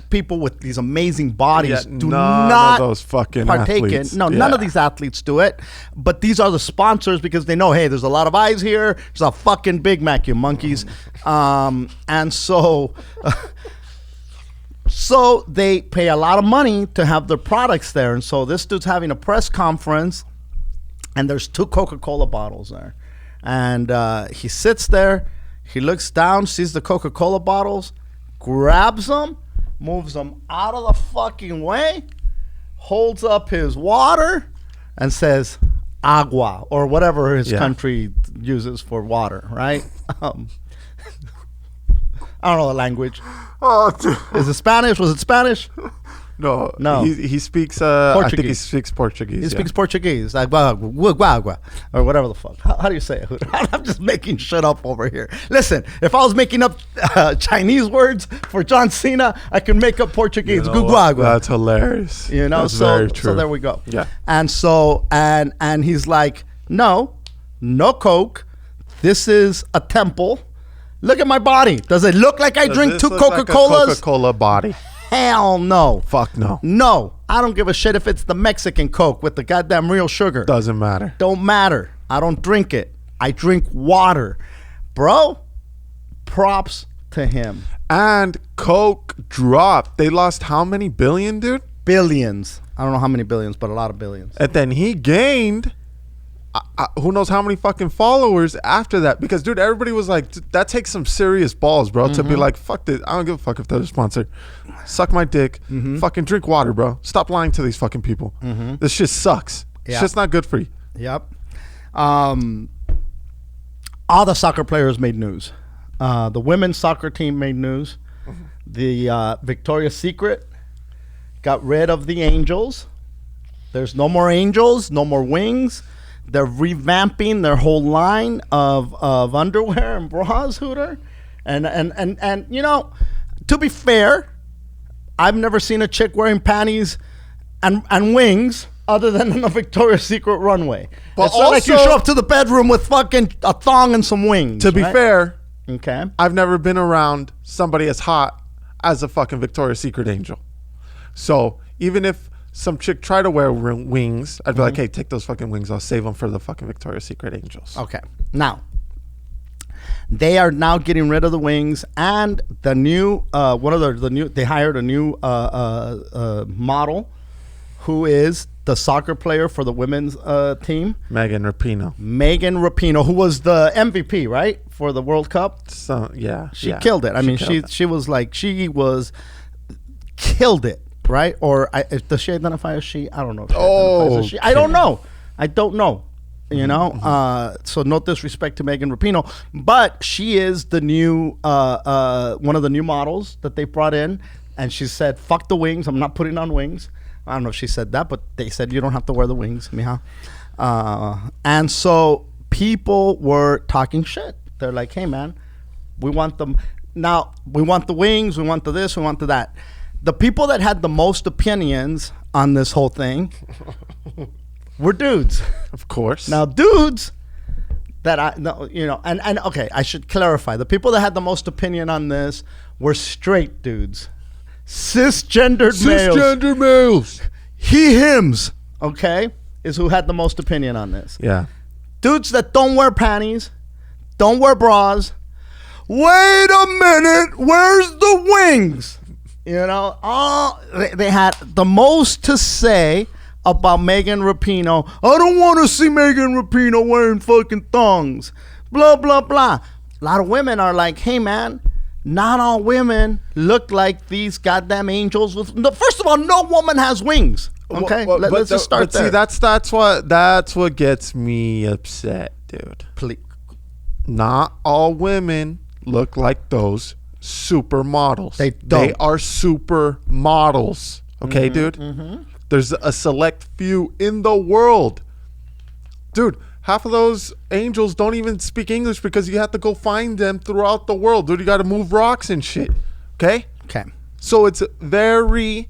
people with these amazing bodies Yeah, do none not of those fucking partake athletes. in. No, none of Yeah. these athletes do it. But these are the sponsors because they know, hey, there's a lot of eyes here. There's a fucking Big Mac, you monkeys. And so... So they pay a lot of money to have their products there. And so this dude's having a press conference and there's 2 Coca-Cola bottles there. And he sits there, He looks down, sees the Coca-Cola bottles, grabs them, moves them out of the fucking way, holds up his water, and says, agua, or whatever his country uses for water, right? I don't know the language. Oh, dude. Is it Spanish? Was it Spanish? No. He speaks, Portuguese. I think he speaks Portuguese. He speaks Portuguese, agua, or whatever the fuck. How do you say it? I'm just making shit up over here. Listen, if I was making up Chinese words for John Cena, I could make up Portuguese. Guagua. That's hilarious. You know, that's very true. So there we go. Yeah. And so, and he's like, no Coke. This is a temple. Look at my body. Does it look like I drink two Coca-Colas? Like a Coca-Cola body. Hell no. Fuck no. No. I don't give a shit if it's the Mexican Coke with the goddamn real sugar. Doesn't matter. Don't matter. I don't drink it. I drink water. Bro, props to him. And Coke dropped. They lost how many billion, dude? Billions. I don't know how many billions, but a lot of billions. And then he gained who knows how many fucking followers after that. Because, dude, everybody was like, that takes some serious balls, bro, to be like, fuck this. I don't give a fuck if they're sponsored. Suck my dick. Fucking drink water, bro. Stop lying to these fucking people. This shit sucks. It's just not good for you. Yep. All the soccer players made news. The women's soccer team made news. The Victoria's Secret got rid of the angels. There's no more angels, no more wings. They're revamping their whole line of underwear and bras, Hooter. And you know, to be fair, I've never seen a chick wearing panties and wings other than on the Victoria's Secret runway. But it's not like you show up to the bedroom with fucking a thong and some wings. To be fair, okay, I've never been around somebody as hot as a fucking Victoria's Secret angel. So even if some chick try to wear wings, I'd be like, hey, take those fucking wings. I'll save them for the fucking Victoria's Secret angels. Okay. Now, they are now getting rid of the wings, and the new they hired a new model who is the soccer player for the women's team, Megan Rapinoe, who was the MVP, right, for the World Cup. So she killed it. I mean, she killed it. Right? Or does she identify as she? I don't know. I don't know. You know? So no disrespect to Megan Rapinoe, but she is the new one of the new models that they brought in, and she said, fuck the wings. I'm not putting on wings. I don't know if she said that, but they said you don't have to wear the wings, mija. And so people were talking shit. They're like, hey man, we want them now. We want the wings. We want the this. We want the that. The people that had the most opinions on this whole thing were dudes. Of course. Now, dudes that and okay, I should clarify. The people that had the most opinion on this were straight dudes. Cisgendered males. He, hims, okay, is who had the most opinion on this. Yeah. Dudes that don't wear panties, don't wear bras. Wait a minute, where's the wings? You know, they had the most to say about Megan Rapinoe. I don't want to see Megan Rapinoe wearing fucking thongs. Blah, blah, blah. A lot of women are like, hey, man, not all women look like these goddamn angels. First of all, no woman has wings. Okay, let's just start there. See, that's what gets me upset, dude. Please. Not all women look like those supermodels. They don't. They are supermodels. Okay, dude? There's a select few in the world. Dude, half of those angels don't even speak English because you have to go find them throughout the world. Dude, you got to move rocks and shit. Okay? Okay. So it's very,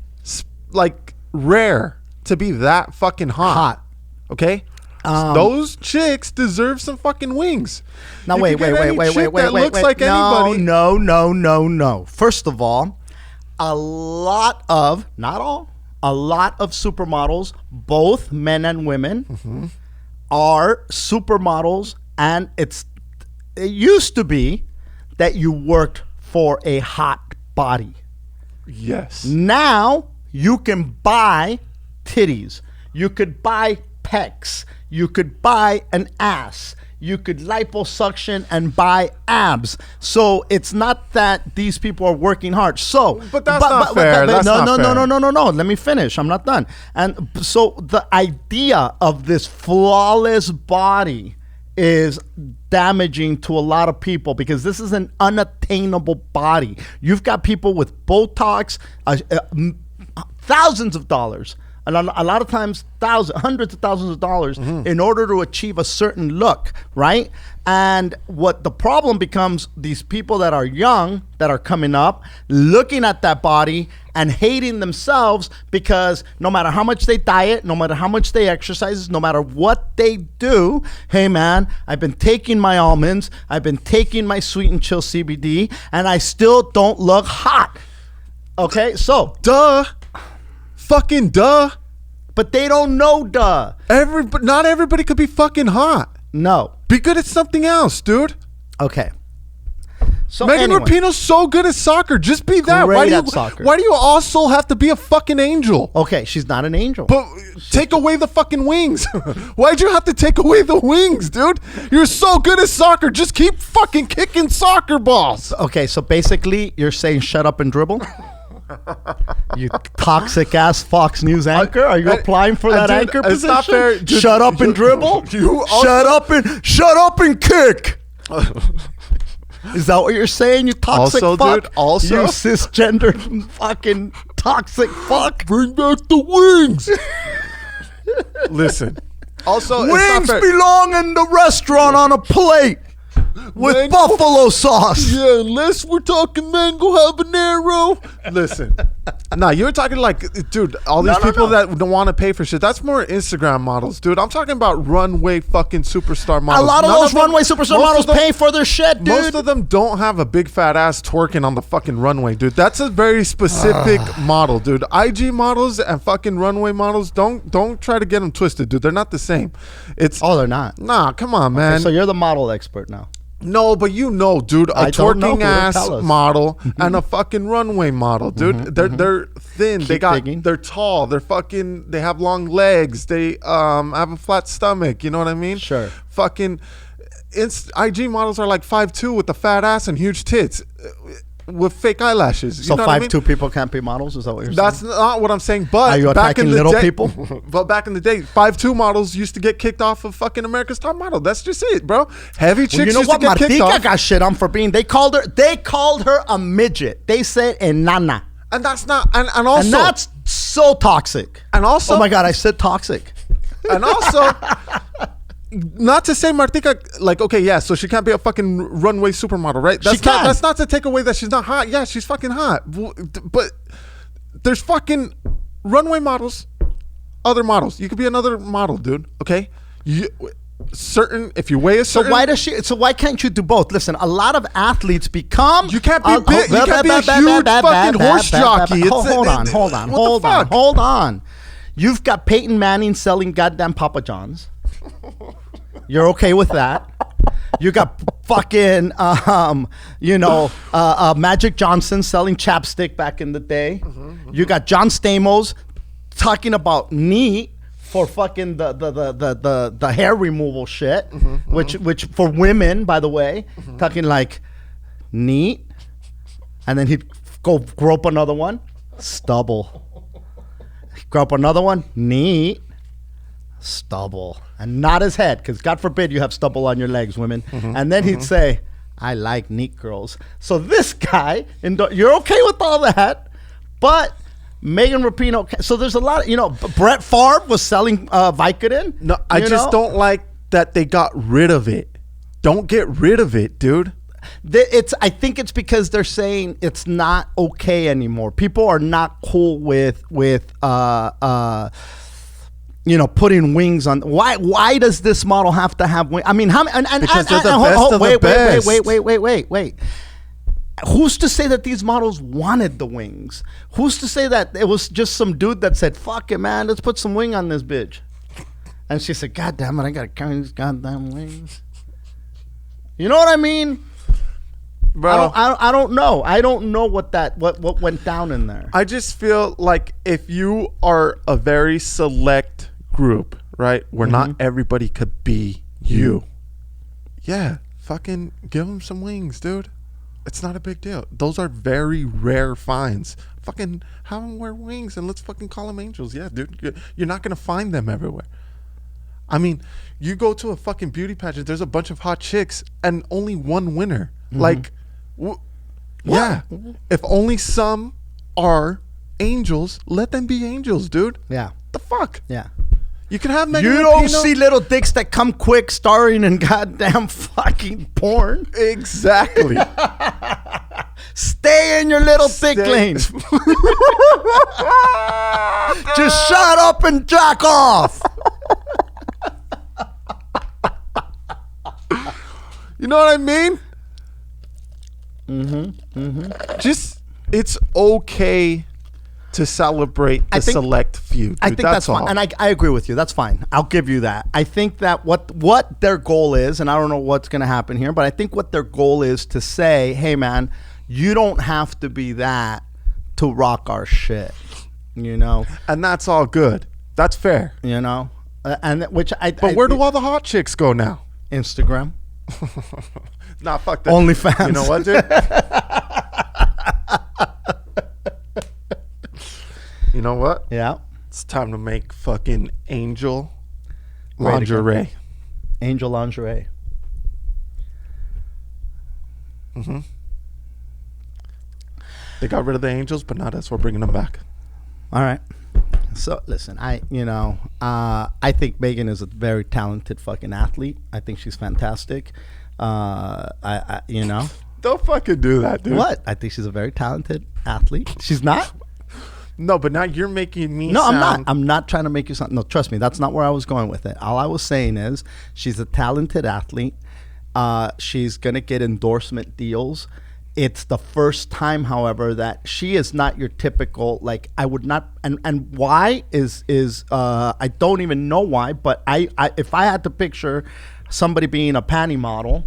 rare to be that fucking hot. Okay? Those chicks deserve some fucking wings. Now wait. That looks like anybody. No. First of all, a lot of supermodels, both men and women, are supermodels, and it used to be that you worked for a hot body. Yes. Now you can buy titties. You could buy pecs. You could buy an ass. you could liposuction and buy abs. So it's not that these people are working hard. So, But that's not fair. That's no, not no, fair. no, no, no, no, no. Let me finish. I'm not done. And so the idea of this flawless body is damaging to a lot of people because this is an unattainable body. You've got people with Botox, thousands of dollars, and a lot of times hundreds of thousands of dollars in order to achieve a certain look, right? And what the problem becomes, these people that are young, that are coming up, looking at that body and hating themselves because no matter how much they diet, no matter how much they exercise, no matter what they do, hey man, I've been taking my almonds, I've been taking my sweet and chill CBD, and I still don't look hot. Okay, so Duh. Fucking duh. but they don't know, duh. Not everybody could be fucking hot. No. Be good at something else, dude. Okay. So Megan anyway, Rapinoe's so good at soccer. Just be that. Great at soccer. Why do you also have to be a fucking angel? okay, she's not an angel. But take away the fucking wings. Why'd you have to take away the wings, dude? You're so good at soccer. Just keep fucking kicking soccer balls. Okay, so basically you're saying shut up and dribble? You toxic ass Fox News anchor. Are you applying for that dude, anchor it's position? not fair. Dude, shut up and dribble? Shut up and kick. Is that what you're saying, you toxic Also, fuck? dude, also- You cisgendered fucking toxic fuck. Bring back the wings. Listen. Also, it's not Wings fair. belong in the restaurant on a plate with Mango- buffalo sauce. Yeah, unless we're talking mango habanero. Listen. Nah, you're talking like, dude, all these No, people no. that don't want to pay for shit. That's more Instagram models, dude. I'm talking about runway fucking superstar A models. lot of None those them- runway superstar most models of them- pay for their shit, dude. Most of them don't have a big fat ass twerking on the fucking runway, dude. That's a very specific model, dude. IG models and fucking runway models, don't try to get them twisted, dude. They're not the same. It's Oh, they're not. nah, come on, man. Okay, so you're the model expert now. No, but you know, dude, a I don't know. twerking Who ass tell us? model and a fucking runway model, dude. They're thin. They Keep digging. they're tall. They have long legs. They have a flat stomach. You know what I mean? Sure. Fucking IG models are like 5'2" with a fat ass and huge tits with fake eyelashes. So you know what I mean? 5'2" people can't be models? Is that what you're That's saying? not what I'm saying. But Are you back in attacking the little day, people? But back in the day, 5'2" models used to get kicked off of fucking America's Top Model. That's just it, bro. Heavy chicks Well, you know used what? to get kicked Martika off. got shit on for being. They called her a midget. They said enana. And that's not, and also, And that's so toxic. And also- oh my God, I said toxic. and also, not to say Martika, like, okay, yeah, so she can't be a fucking runway supermodel, right? That's She can. That's not to take away that she's not hot. Yeah, she's fucking hot. But there's fucking runway models, other models. You could be another model, dude. Okay, if you weigh a So certain, why can't you do both? Listen, a lot of athletes become. You can't be big. You can't be a huge fucking horse jockey. Hold on, what the fuck? hold on. You've got Peyton Manning selling goddamn Papa John's. You're okay with that? You got fucking, Magic Johnson selling chapstick back in the day. You got John Stamos talking about knee for fucking the hair removal shit, which for women, by the way, talking like neat, and then he'd go grow up another one, stubble. Grow up another one, neat, stubble, and not his head, because God forbid you have stubble on your legs, women. And then he'd say, I like neat girls. So this guy, you're okay with all that, but Megan Rapinoe. So there's a lot of, Brett Favre was selling Vicodin. No, I just don't like that they got rid of it. Don't get rid of it, dude. I think it's because they're saying it's not okay anymore. People are not cool with putting wings on. Why does this model have to have wings? I mean, Because they're the best of the best. wait. Who's to say that these models wanted the wings? Who's to say that it was just some dude that said, fuck it, man, let's put some wing on this bitch? And she said, God damn it, I gotta carry these goddamn wings. You know what I mean? Bro, I don't know. I don't know what went down in there. I just feel like if you are a very select group, right, where not everybody could be you, yeah, fucking give them some wings, dude. It's not a big deal. Those are very rare finds. Fucking have them wear wings and let's fucking call them angels. Yeah, dude. You're not going to find them everywhere. I mean, you go to a fucking beauty pageant, there's a bunch of hot chicks and only one winner. Like, yeah. If only some are angels, let them be angels, dude. Yeah. The fuck? Yeah. You can have Megan You don't Rapinoe. see little dicks that come quick starring in goddamn fucking porn. Exactly. Stay in your little dick lane. Just shut up and jack off. You know what I mean? Just, it's okay to celebrate the select few. Dude. I think that's fine. And I agree with you. That's fine. I'll give you that. I think that what their goal is, and I don't know what's going to happen here, but I think what their goal is to say, hey, man, you don't have to be that to rock our shit, you know? And that's all good. That's fair. You know? And which But where do all the hot chicks go now? Instagram. Nah, fuck that. OnlyFans. You know what, dude? You know what? Yeah. It's time to make fucking angel Great lingerie. Angel lingerie. They got rid of the angels, but not us. We're bringing them back. All right. So listen, I think Megan is a very talented fucking athlete. I think she's fantastic. I Don't fucking do that, dude. what? I think she's a very talented athlete. She's not? No, but now you're making me No, sound... I'm not. I'm not trying to make you sound. No, trust me. That's not where I was going with it. All I was saying is she's a talented athlete. She's going to get endorsement deals. It's the first time, however, that she is not your typical, like, I would not, and why is I don't even know why, but I if I had to picture somebody being a panty model,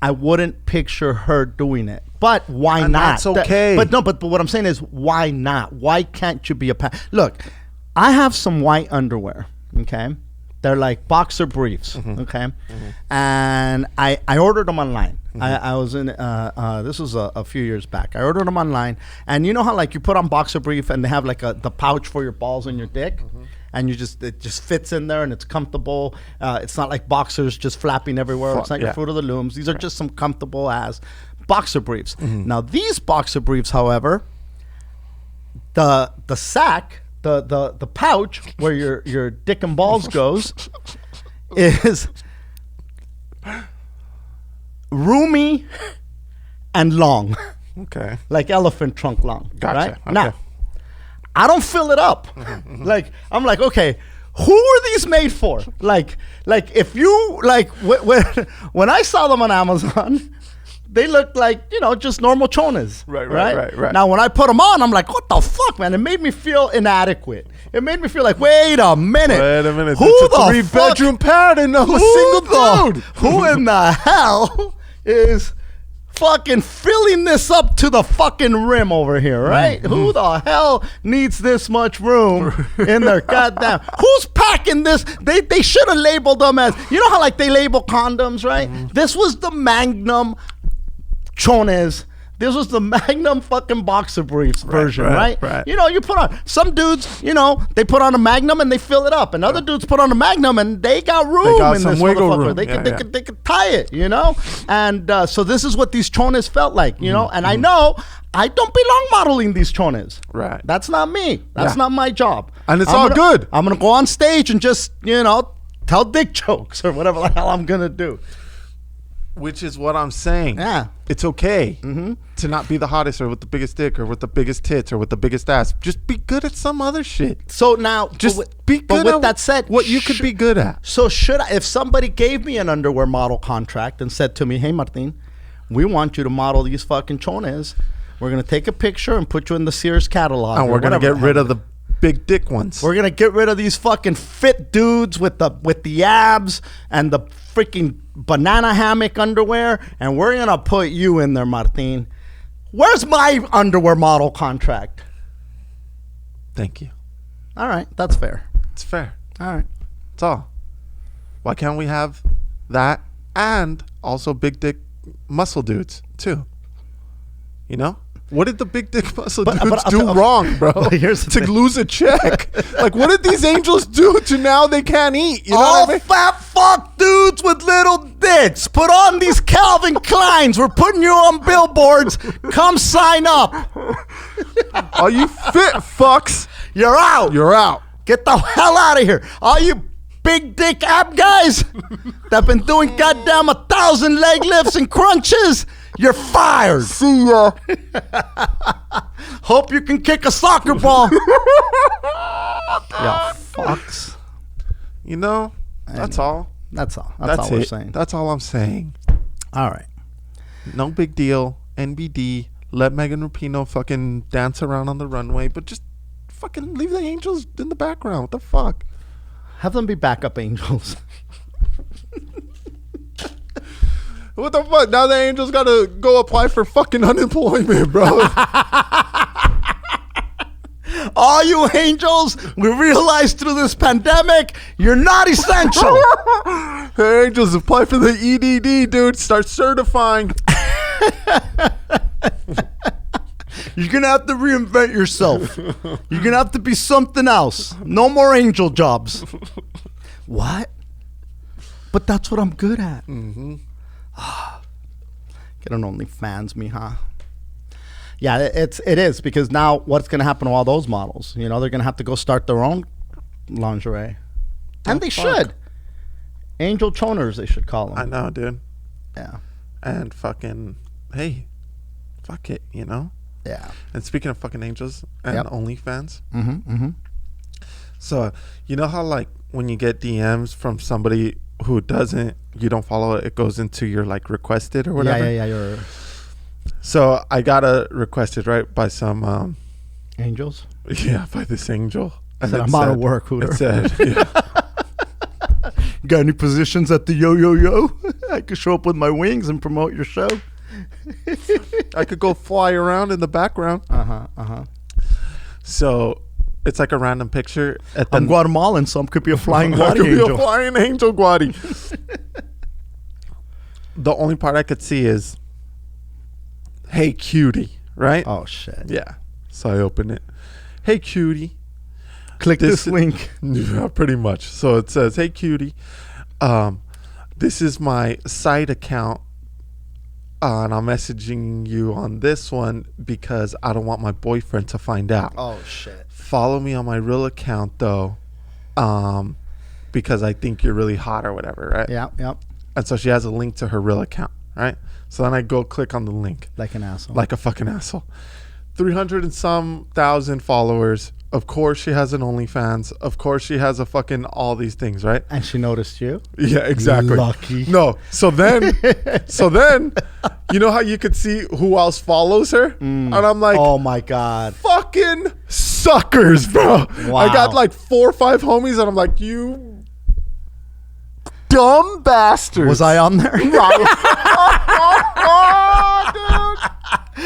I wouldn't picture her doing it. But why And not? that's okay. But what I'm saying is, why not? Why can't you be a panty? Look, I have some white underwear, okay? They're like boxer briefs, okay? And I ordered them online. I was in, this was a few years back. I ordered them online. And you know how like you put on boxer brief and they have like the pouch for your balls and your dick? And it just fits in there and it's comfortable. It's not like boxers just flapping everywhere. It's not your Fruit of the Looms. These are just some comfortable ass boxer briefs. Now these boxer briefs, however, the sack, the pouch where your dick and balls goes is roomy and long, Okay. like elephant trunk long. Gotcha. Right? Okay. Now, I don't fill it up. Like I'm like, okay, who are these made for? Like if you like when I saw them on Amazon, they looked like, just normal chonas. Right. Now, when I put them on, I'm like, what the fuck, man? It made me feel inadequate. It made me feel like, wait a minute. Who It's a the fuck? 3-bedroom pad and a single dude. Who in the hell is fucking filling this up to the fucking rim over here, right? Who the hell needs this much room in their goddamn... Who's packing this? They should have labeled them as... You know how like they label condoms, right? This was the Magnum chones. This was the Magnum fucking boxer briefs version, right? You put on... Some dudes, they put on a Magnum and they fill it up. And other dudes put on a Magnum and they got room got in some this wiggle motherfucker. room. They could tie it, And so this is what these chones felt like, And I know I don't belong modeling these chones. Right. That's not me. That's not my job. And it's all good. I'm going to go on stage and just, tell dick jokes or whatever the hell I'm going to do. Which is what I'm saying. Yeah. It's okay to not be the hottest or with the biggest dick or with the biggest tits or with the biggest ass. Just be good at some other shit. So now, Just be good but with at that said, what you could be good at. So if somebody gave me an underwear model contract and said to me, hey, Martin, we want you to model these fucking chones. We're going to take a picture and put you in the Sears catalog. And we're going to get rid of the big dick ones. We're going to get rid of these fucking fit dudes with the abs and the freaking banana hammock underwear, and we're going to put you in there, Martin. Where's my underwear model contract? Thank you. All right, that's fair. It's fair. All right. That's all. Why can't we have that and also big dick muscle dudes too. You know? What did the big dick muscle dudes do wrong, bro? Here's the to lose a check. Like, what did these angels do to now they can't eat? You know All what I mean? fat fuck dudes with little dicks. Put on these Calvin Kleins. We're putting you on billboards. Come sign up. All you fit fucks, You're out. you're out. Get the hell out of here. All you big dick ab guys that been doing goddamn 1,000 leg lifts and crunches, you're fired. See ya. Hope you can kick a soccer ball. Yeah, fucks. You know, that's all. That's all. That's all it. we're saying. That's all I'm saying. All right. No big deal. NBD. Let Megan Rapinoe fucking dance around on the runway, but just fucking leave the angels in the background. What the fuck? Have them be backup angels. What the fuck? Now the angels gotta go apply for fucking unemployment, bro. All you angels, we realized through this pandemic, you're not essential. The angels apply for the EDD, dude. Start certifying. You're going to have to reinvent yourself. You're going to have to be something else. No more angel jobs. What? But that's what I'm good at. Mm-hmm. Get an OnlyFans, mija. Yeah, it is because now what's going to happen to all those models? You know, they're going to have to go start their own lingerie. And they should. Angel choners, they should call them. I know, dude. Yeah. And fucking, hey, fuck it, you know? Yeah. And speaking of fucking angels and OnlyFans. So, you know how, like, when you get DMs from somebody who doesn't, you don't follow it, it goes into your, like, requested or whatever? Yeah. So, I got a requested, right, by some... Angels? Yeah, by this angel. And Said, it I'm out of work, Hooter. It said, yeah. Got any positions at the yo? I could show up with my wings and promote your show. I could go fly around in the background. So it's like a random picture. I'm Guatemalan, so I could be a flying I Guati could be angel. a flying angel Guati. The only part I could see is, hey, cutie, right? Oh, shit. Yeah. So I open it. Hey, cutie. Click this link. Yeah, pretty much. So it says, hey, cutie. This is my side account. And I'm messaging you on this one because I don't want my boyfriend to find out. Oh, shit. Follow me on my real account, though, because I think you're really hot or whatever, right? Yeah. And so she has a link to her real account, right? So then I go click on the link. Like an asshole. Like a fucking asshole. 300 and some thousand followers. Of course she has an OnlyFans. Of course she has a fucking all these things, right? And she noticed you? Yeah, exactly. Lucky. No. So then, you know how you could see who else follows her? And I'm like, Oh, my God. fucking suckers, bro. Wow. I got like 4 or 5 homies and I'm like, you dumb bastards. Was I on there?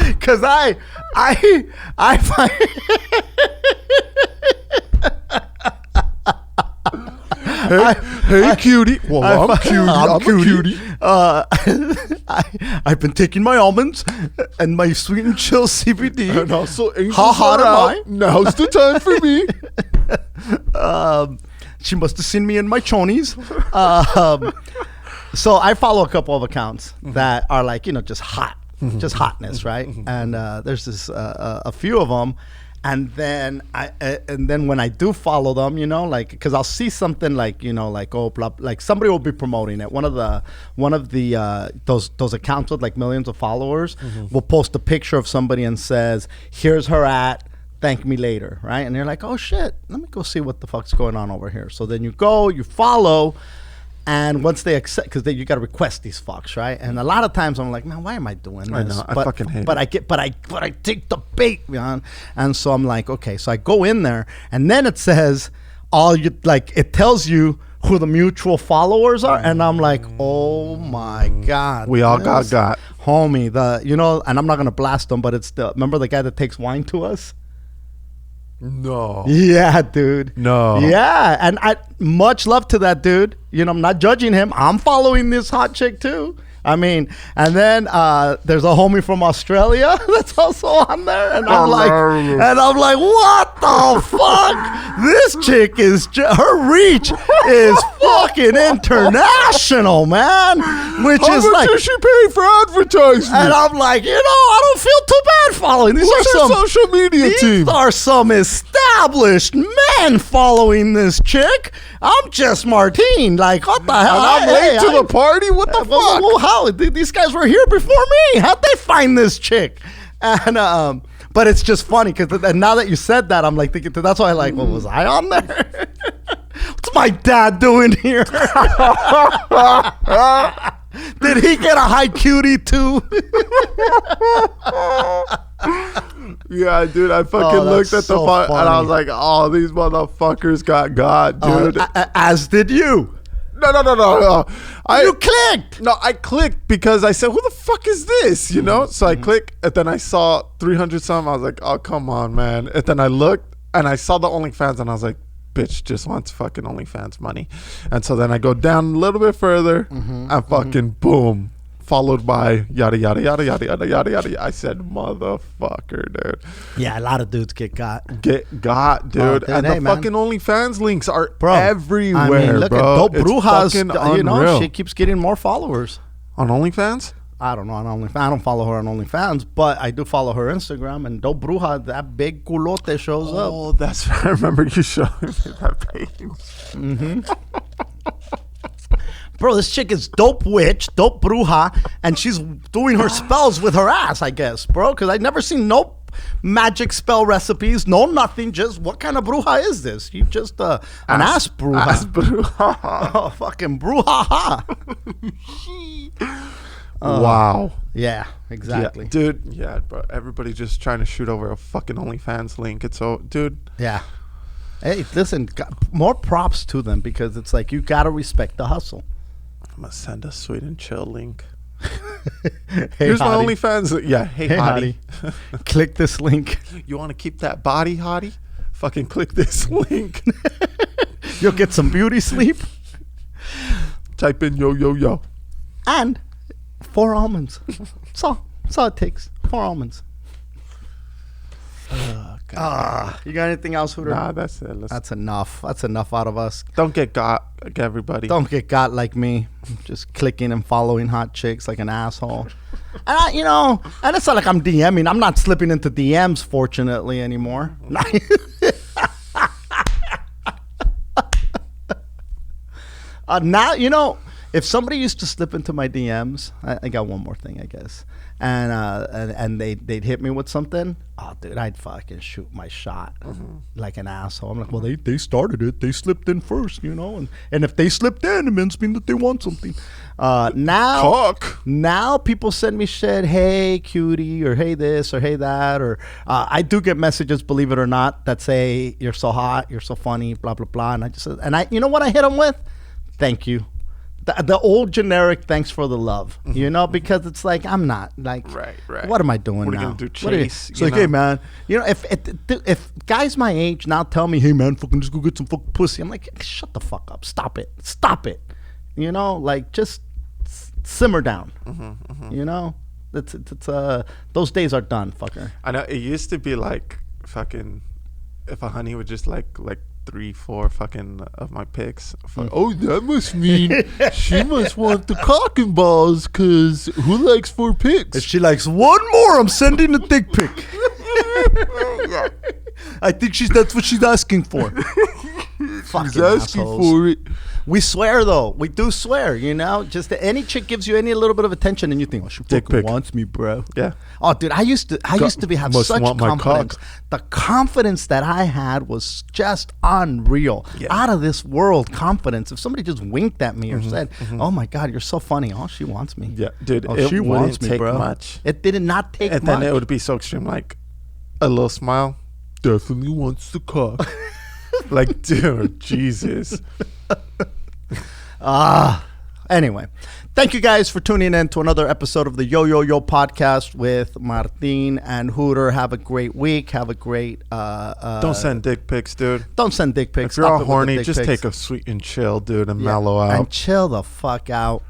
Because I find... Hey, cutie. Well, I'm cutie. I'm a cutie. I've been taking my almonds and my sweet and chill CBD. And also, angels How hot are am out. I? Now's the time for me. She must have seen me in my chonies. So I follow a couple of accounts that are like, you know, just hot, just hotness, right? And there's this a few of them. And then when I do follow them, you know, like, because I'll see something like, you know, like, oh, blah, like somebody will be promoting it. One of the those accounts with like millions of followers will post a picture of somebody and says, here's her at, thank me later, right? And you're like, oh shit, let me go see what the fuck's going on over here. So then you go, you follow. And once they accept, because you got to request these fucks, right? And a lot of times I'm like, man, why am I doing this? I know, I fucking hate it. But I take the bait, man. And so I'm like, okay, so I go in there, and then it says it tells you who the mutual followers are, and I'm like, oh my God, We all got, homie. And I'm not gonna blast them, but it's remember the guy that takes wine to us. No. Yeah, dude. No. Yeah, and much love to that dude. You know, I'm not judging him. I'm following this hot chick too. I mean, and then there's a homie from Australia that's also on there, and I'm like, what the fuck? This chick is her reach is fucking international, man. Which How is much like, does she pay for advertisement? and I'm like, I don't feel too bad following. These What's are her some social media these team? are some established men following this chick. I'm just Martine. Like, what the hell? And I'm late to the party? What the fuck? Well, how? These guys were here before me. How'd they find this chick? And but it's just funny because now that you said that, I'm like thinking that's why I like. Well, was I on there? What's my dad doing here? Did he get a high cutie too? Yeah, dude, I fucking looked at so the and I funny. was like, oh, these motherfuckers got, dude. As did you. No. You clicked. No, I clicked because I said, who the fuck is this? You know? So I clicked, and then I saw 300 something. I was like, oh, come on, man. And then I looked, and I saw the OnlyFans, and I was like, bitch just wants fucking OnlyFans money. And so then I go down a little bit further, and fucking boom. Followed by yada, yada, yada, yada, yada, yada, yada. I said, motherfucker, dude. Yeah, a lot of dudes get got. Get got, dude. dude, And hey, the man. fucking OnlyFans links are Bro, everywhere, I mean, look bro. at Dope It's Brujas. fucking You know, unreal. she keeps getting more followers. On OnlyFans? I don't know on OnlyFans. I don't follow her on OnlyFans, but I do follow her Instagram. And Dope Bruja, that big culote shows up. Oh, that's I remember you showing me that page. Bro, this chick is Dope Witch, Dope Bruja, and she's doing her spells with her ass, I guess, bro. Because I've never seen no magic spell recipes, no nothing. Just what kind of Bruja is this? You just an ass Bruja. Ass Bruja. Oh, fucking Bruja. Wow. Yeah, exactly. Yeah, dude, yeah, bro. Everybody just trying to shoot over a fucking OnlyFans link. It's so, dude. Yeah. Hey, listen, more props to them because it's like you got to respect the hustle. I'm going to send a sweet and chill link. Hey, Here's my hottie. OnlyFans. Yeah, hey, Hey, hottie. Click this link. You want to keep that body, hottie? Fucking click this link. You'll get some beauty sleep Type in yo, yo, yo. and 4 almonds. That's all it takes. 4 almonds. You got anything else, Hooter? Nah, that's it. That's enough. That's enough out of us. Don't get got, like everybody. Don't get got like me, just clicking and following hot chicks like an asshole. And and it's not like I'm DMing. I'm not slipping into DMs, fortunately, anymore. Now, if somebody used to slip into my DMs, I got one more thing, I guess, and they'd hit me with something. Oh, dude, I'd fucking shoot my shot like an asshole. I'm like, well, they started it. They slipped in first, and if they slipped in, it means that they want something. Now people send me shit. Hey, cutie, or hey this, or hey that, or I do get messages, believe it or not, that say you're so hot, you're so funny, blah blah blah, and you know what I hit them with? Thank you. The old generic thanks for the love, because it's like I'm not like Right. What am I doing What are you now? gonna do, What are you- chase, It's you like, know? hey man, if guys my age now tell me, hey man, fucking just go get some fucking pussy, I'm like, shut the fuck up, stop it, like just simmer down, It's those days are done, fucker. I know it used to be like fucking if a honey would just like 3-4 fucking of my pics. Oh, that must mean she must want the cock and balls, cause who likes 4 pics? If she likes one more, I'm sending a dick pic. I think that's what she's asking for. Fucking She's asking assholes. for it. We swear though. We do swear, Just that any chick gives you any little bit of attention and you think, oh, she Dick fucking pic. wants me, bro. Yeah. Oh, dude, I used to have must such want my confidence. cock. The confidence that I had was just unreal. Yeah. Out of this world confidence. If somebody just winked at me or said, "Oh my God, you're so funny." Oh, she wants me. Yeah, dude, Oh, it she wouldn't wants me, take bro. much. It did not take And much. then it would be so extreme, like a little smile. Definitely wants the cock. Like, dude, Jesus. Anyway, thank you guys for tuning in to another episode of the Yo Yo Yo podcast with Martin and Hooter. Have a great week. Have a great. Don't send dick pics, dude. Don't send dick pics. If you're Stop all it with the horny, dick just pics. take a sweet and chill, dude, and mellow out. And chill the fuck out.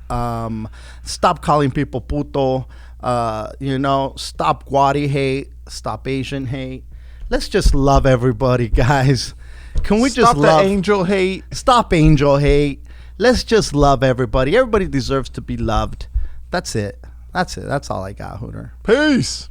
Stop calling people puto. Stop Guadi hate. Stop Asian hate. Let's just love everybody, guys. Can we just Stop love the angel hate? Stop angel hate. Let's just love everybody. Everybody deserves to be loved. That's it. That's all I got, Hooter. Peace.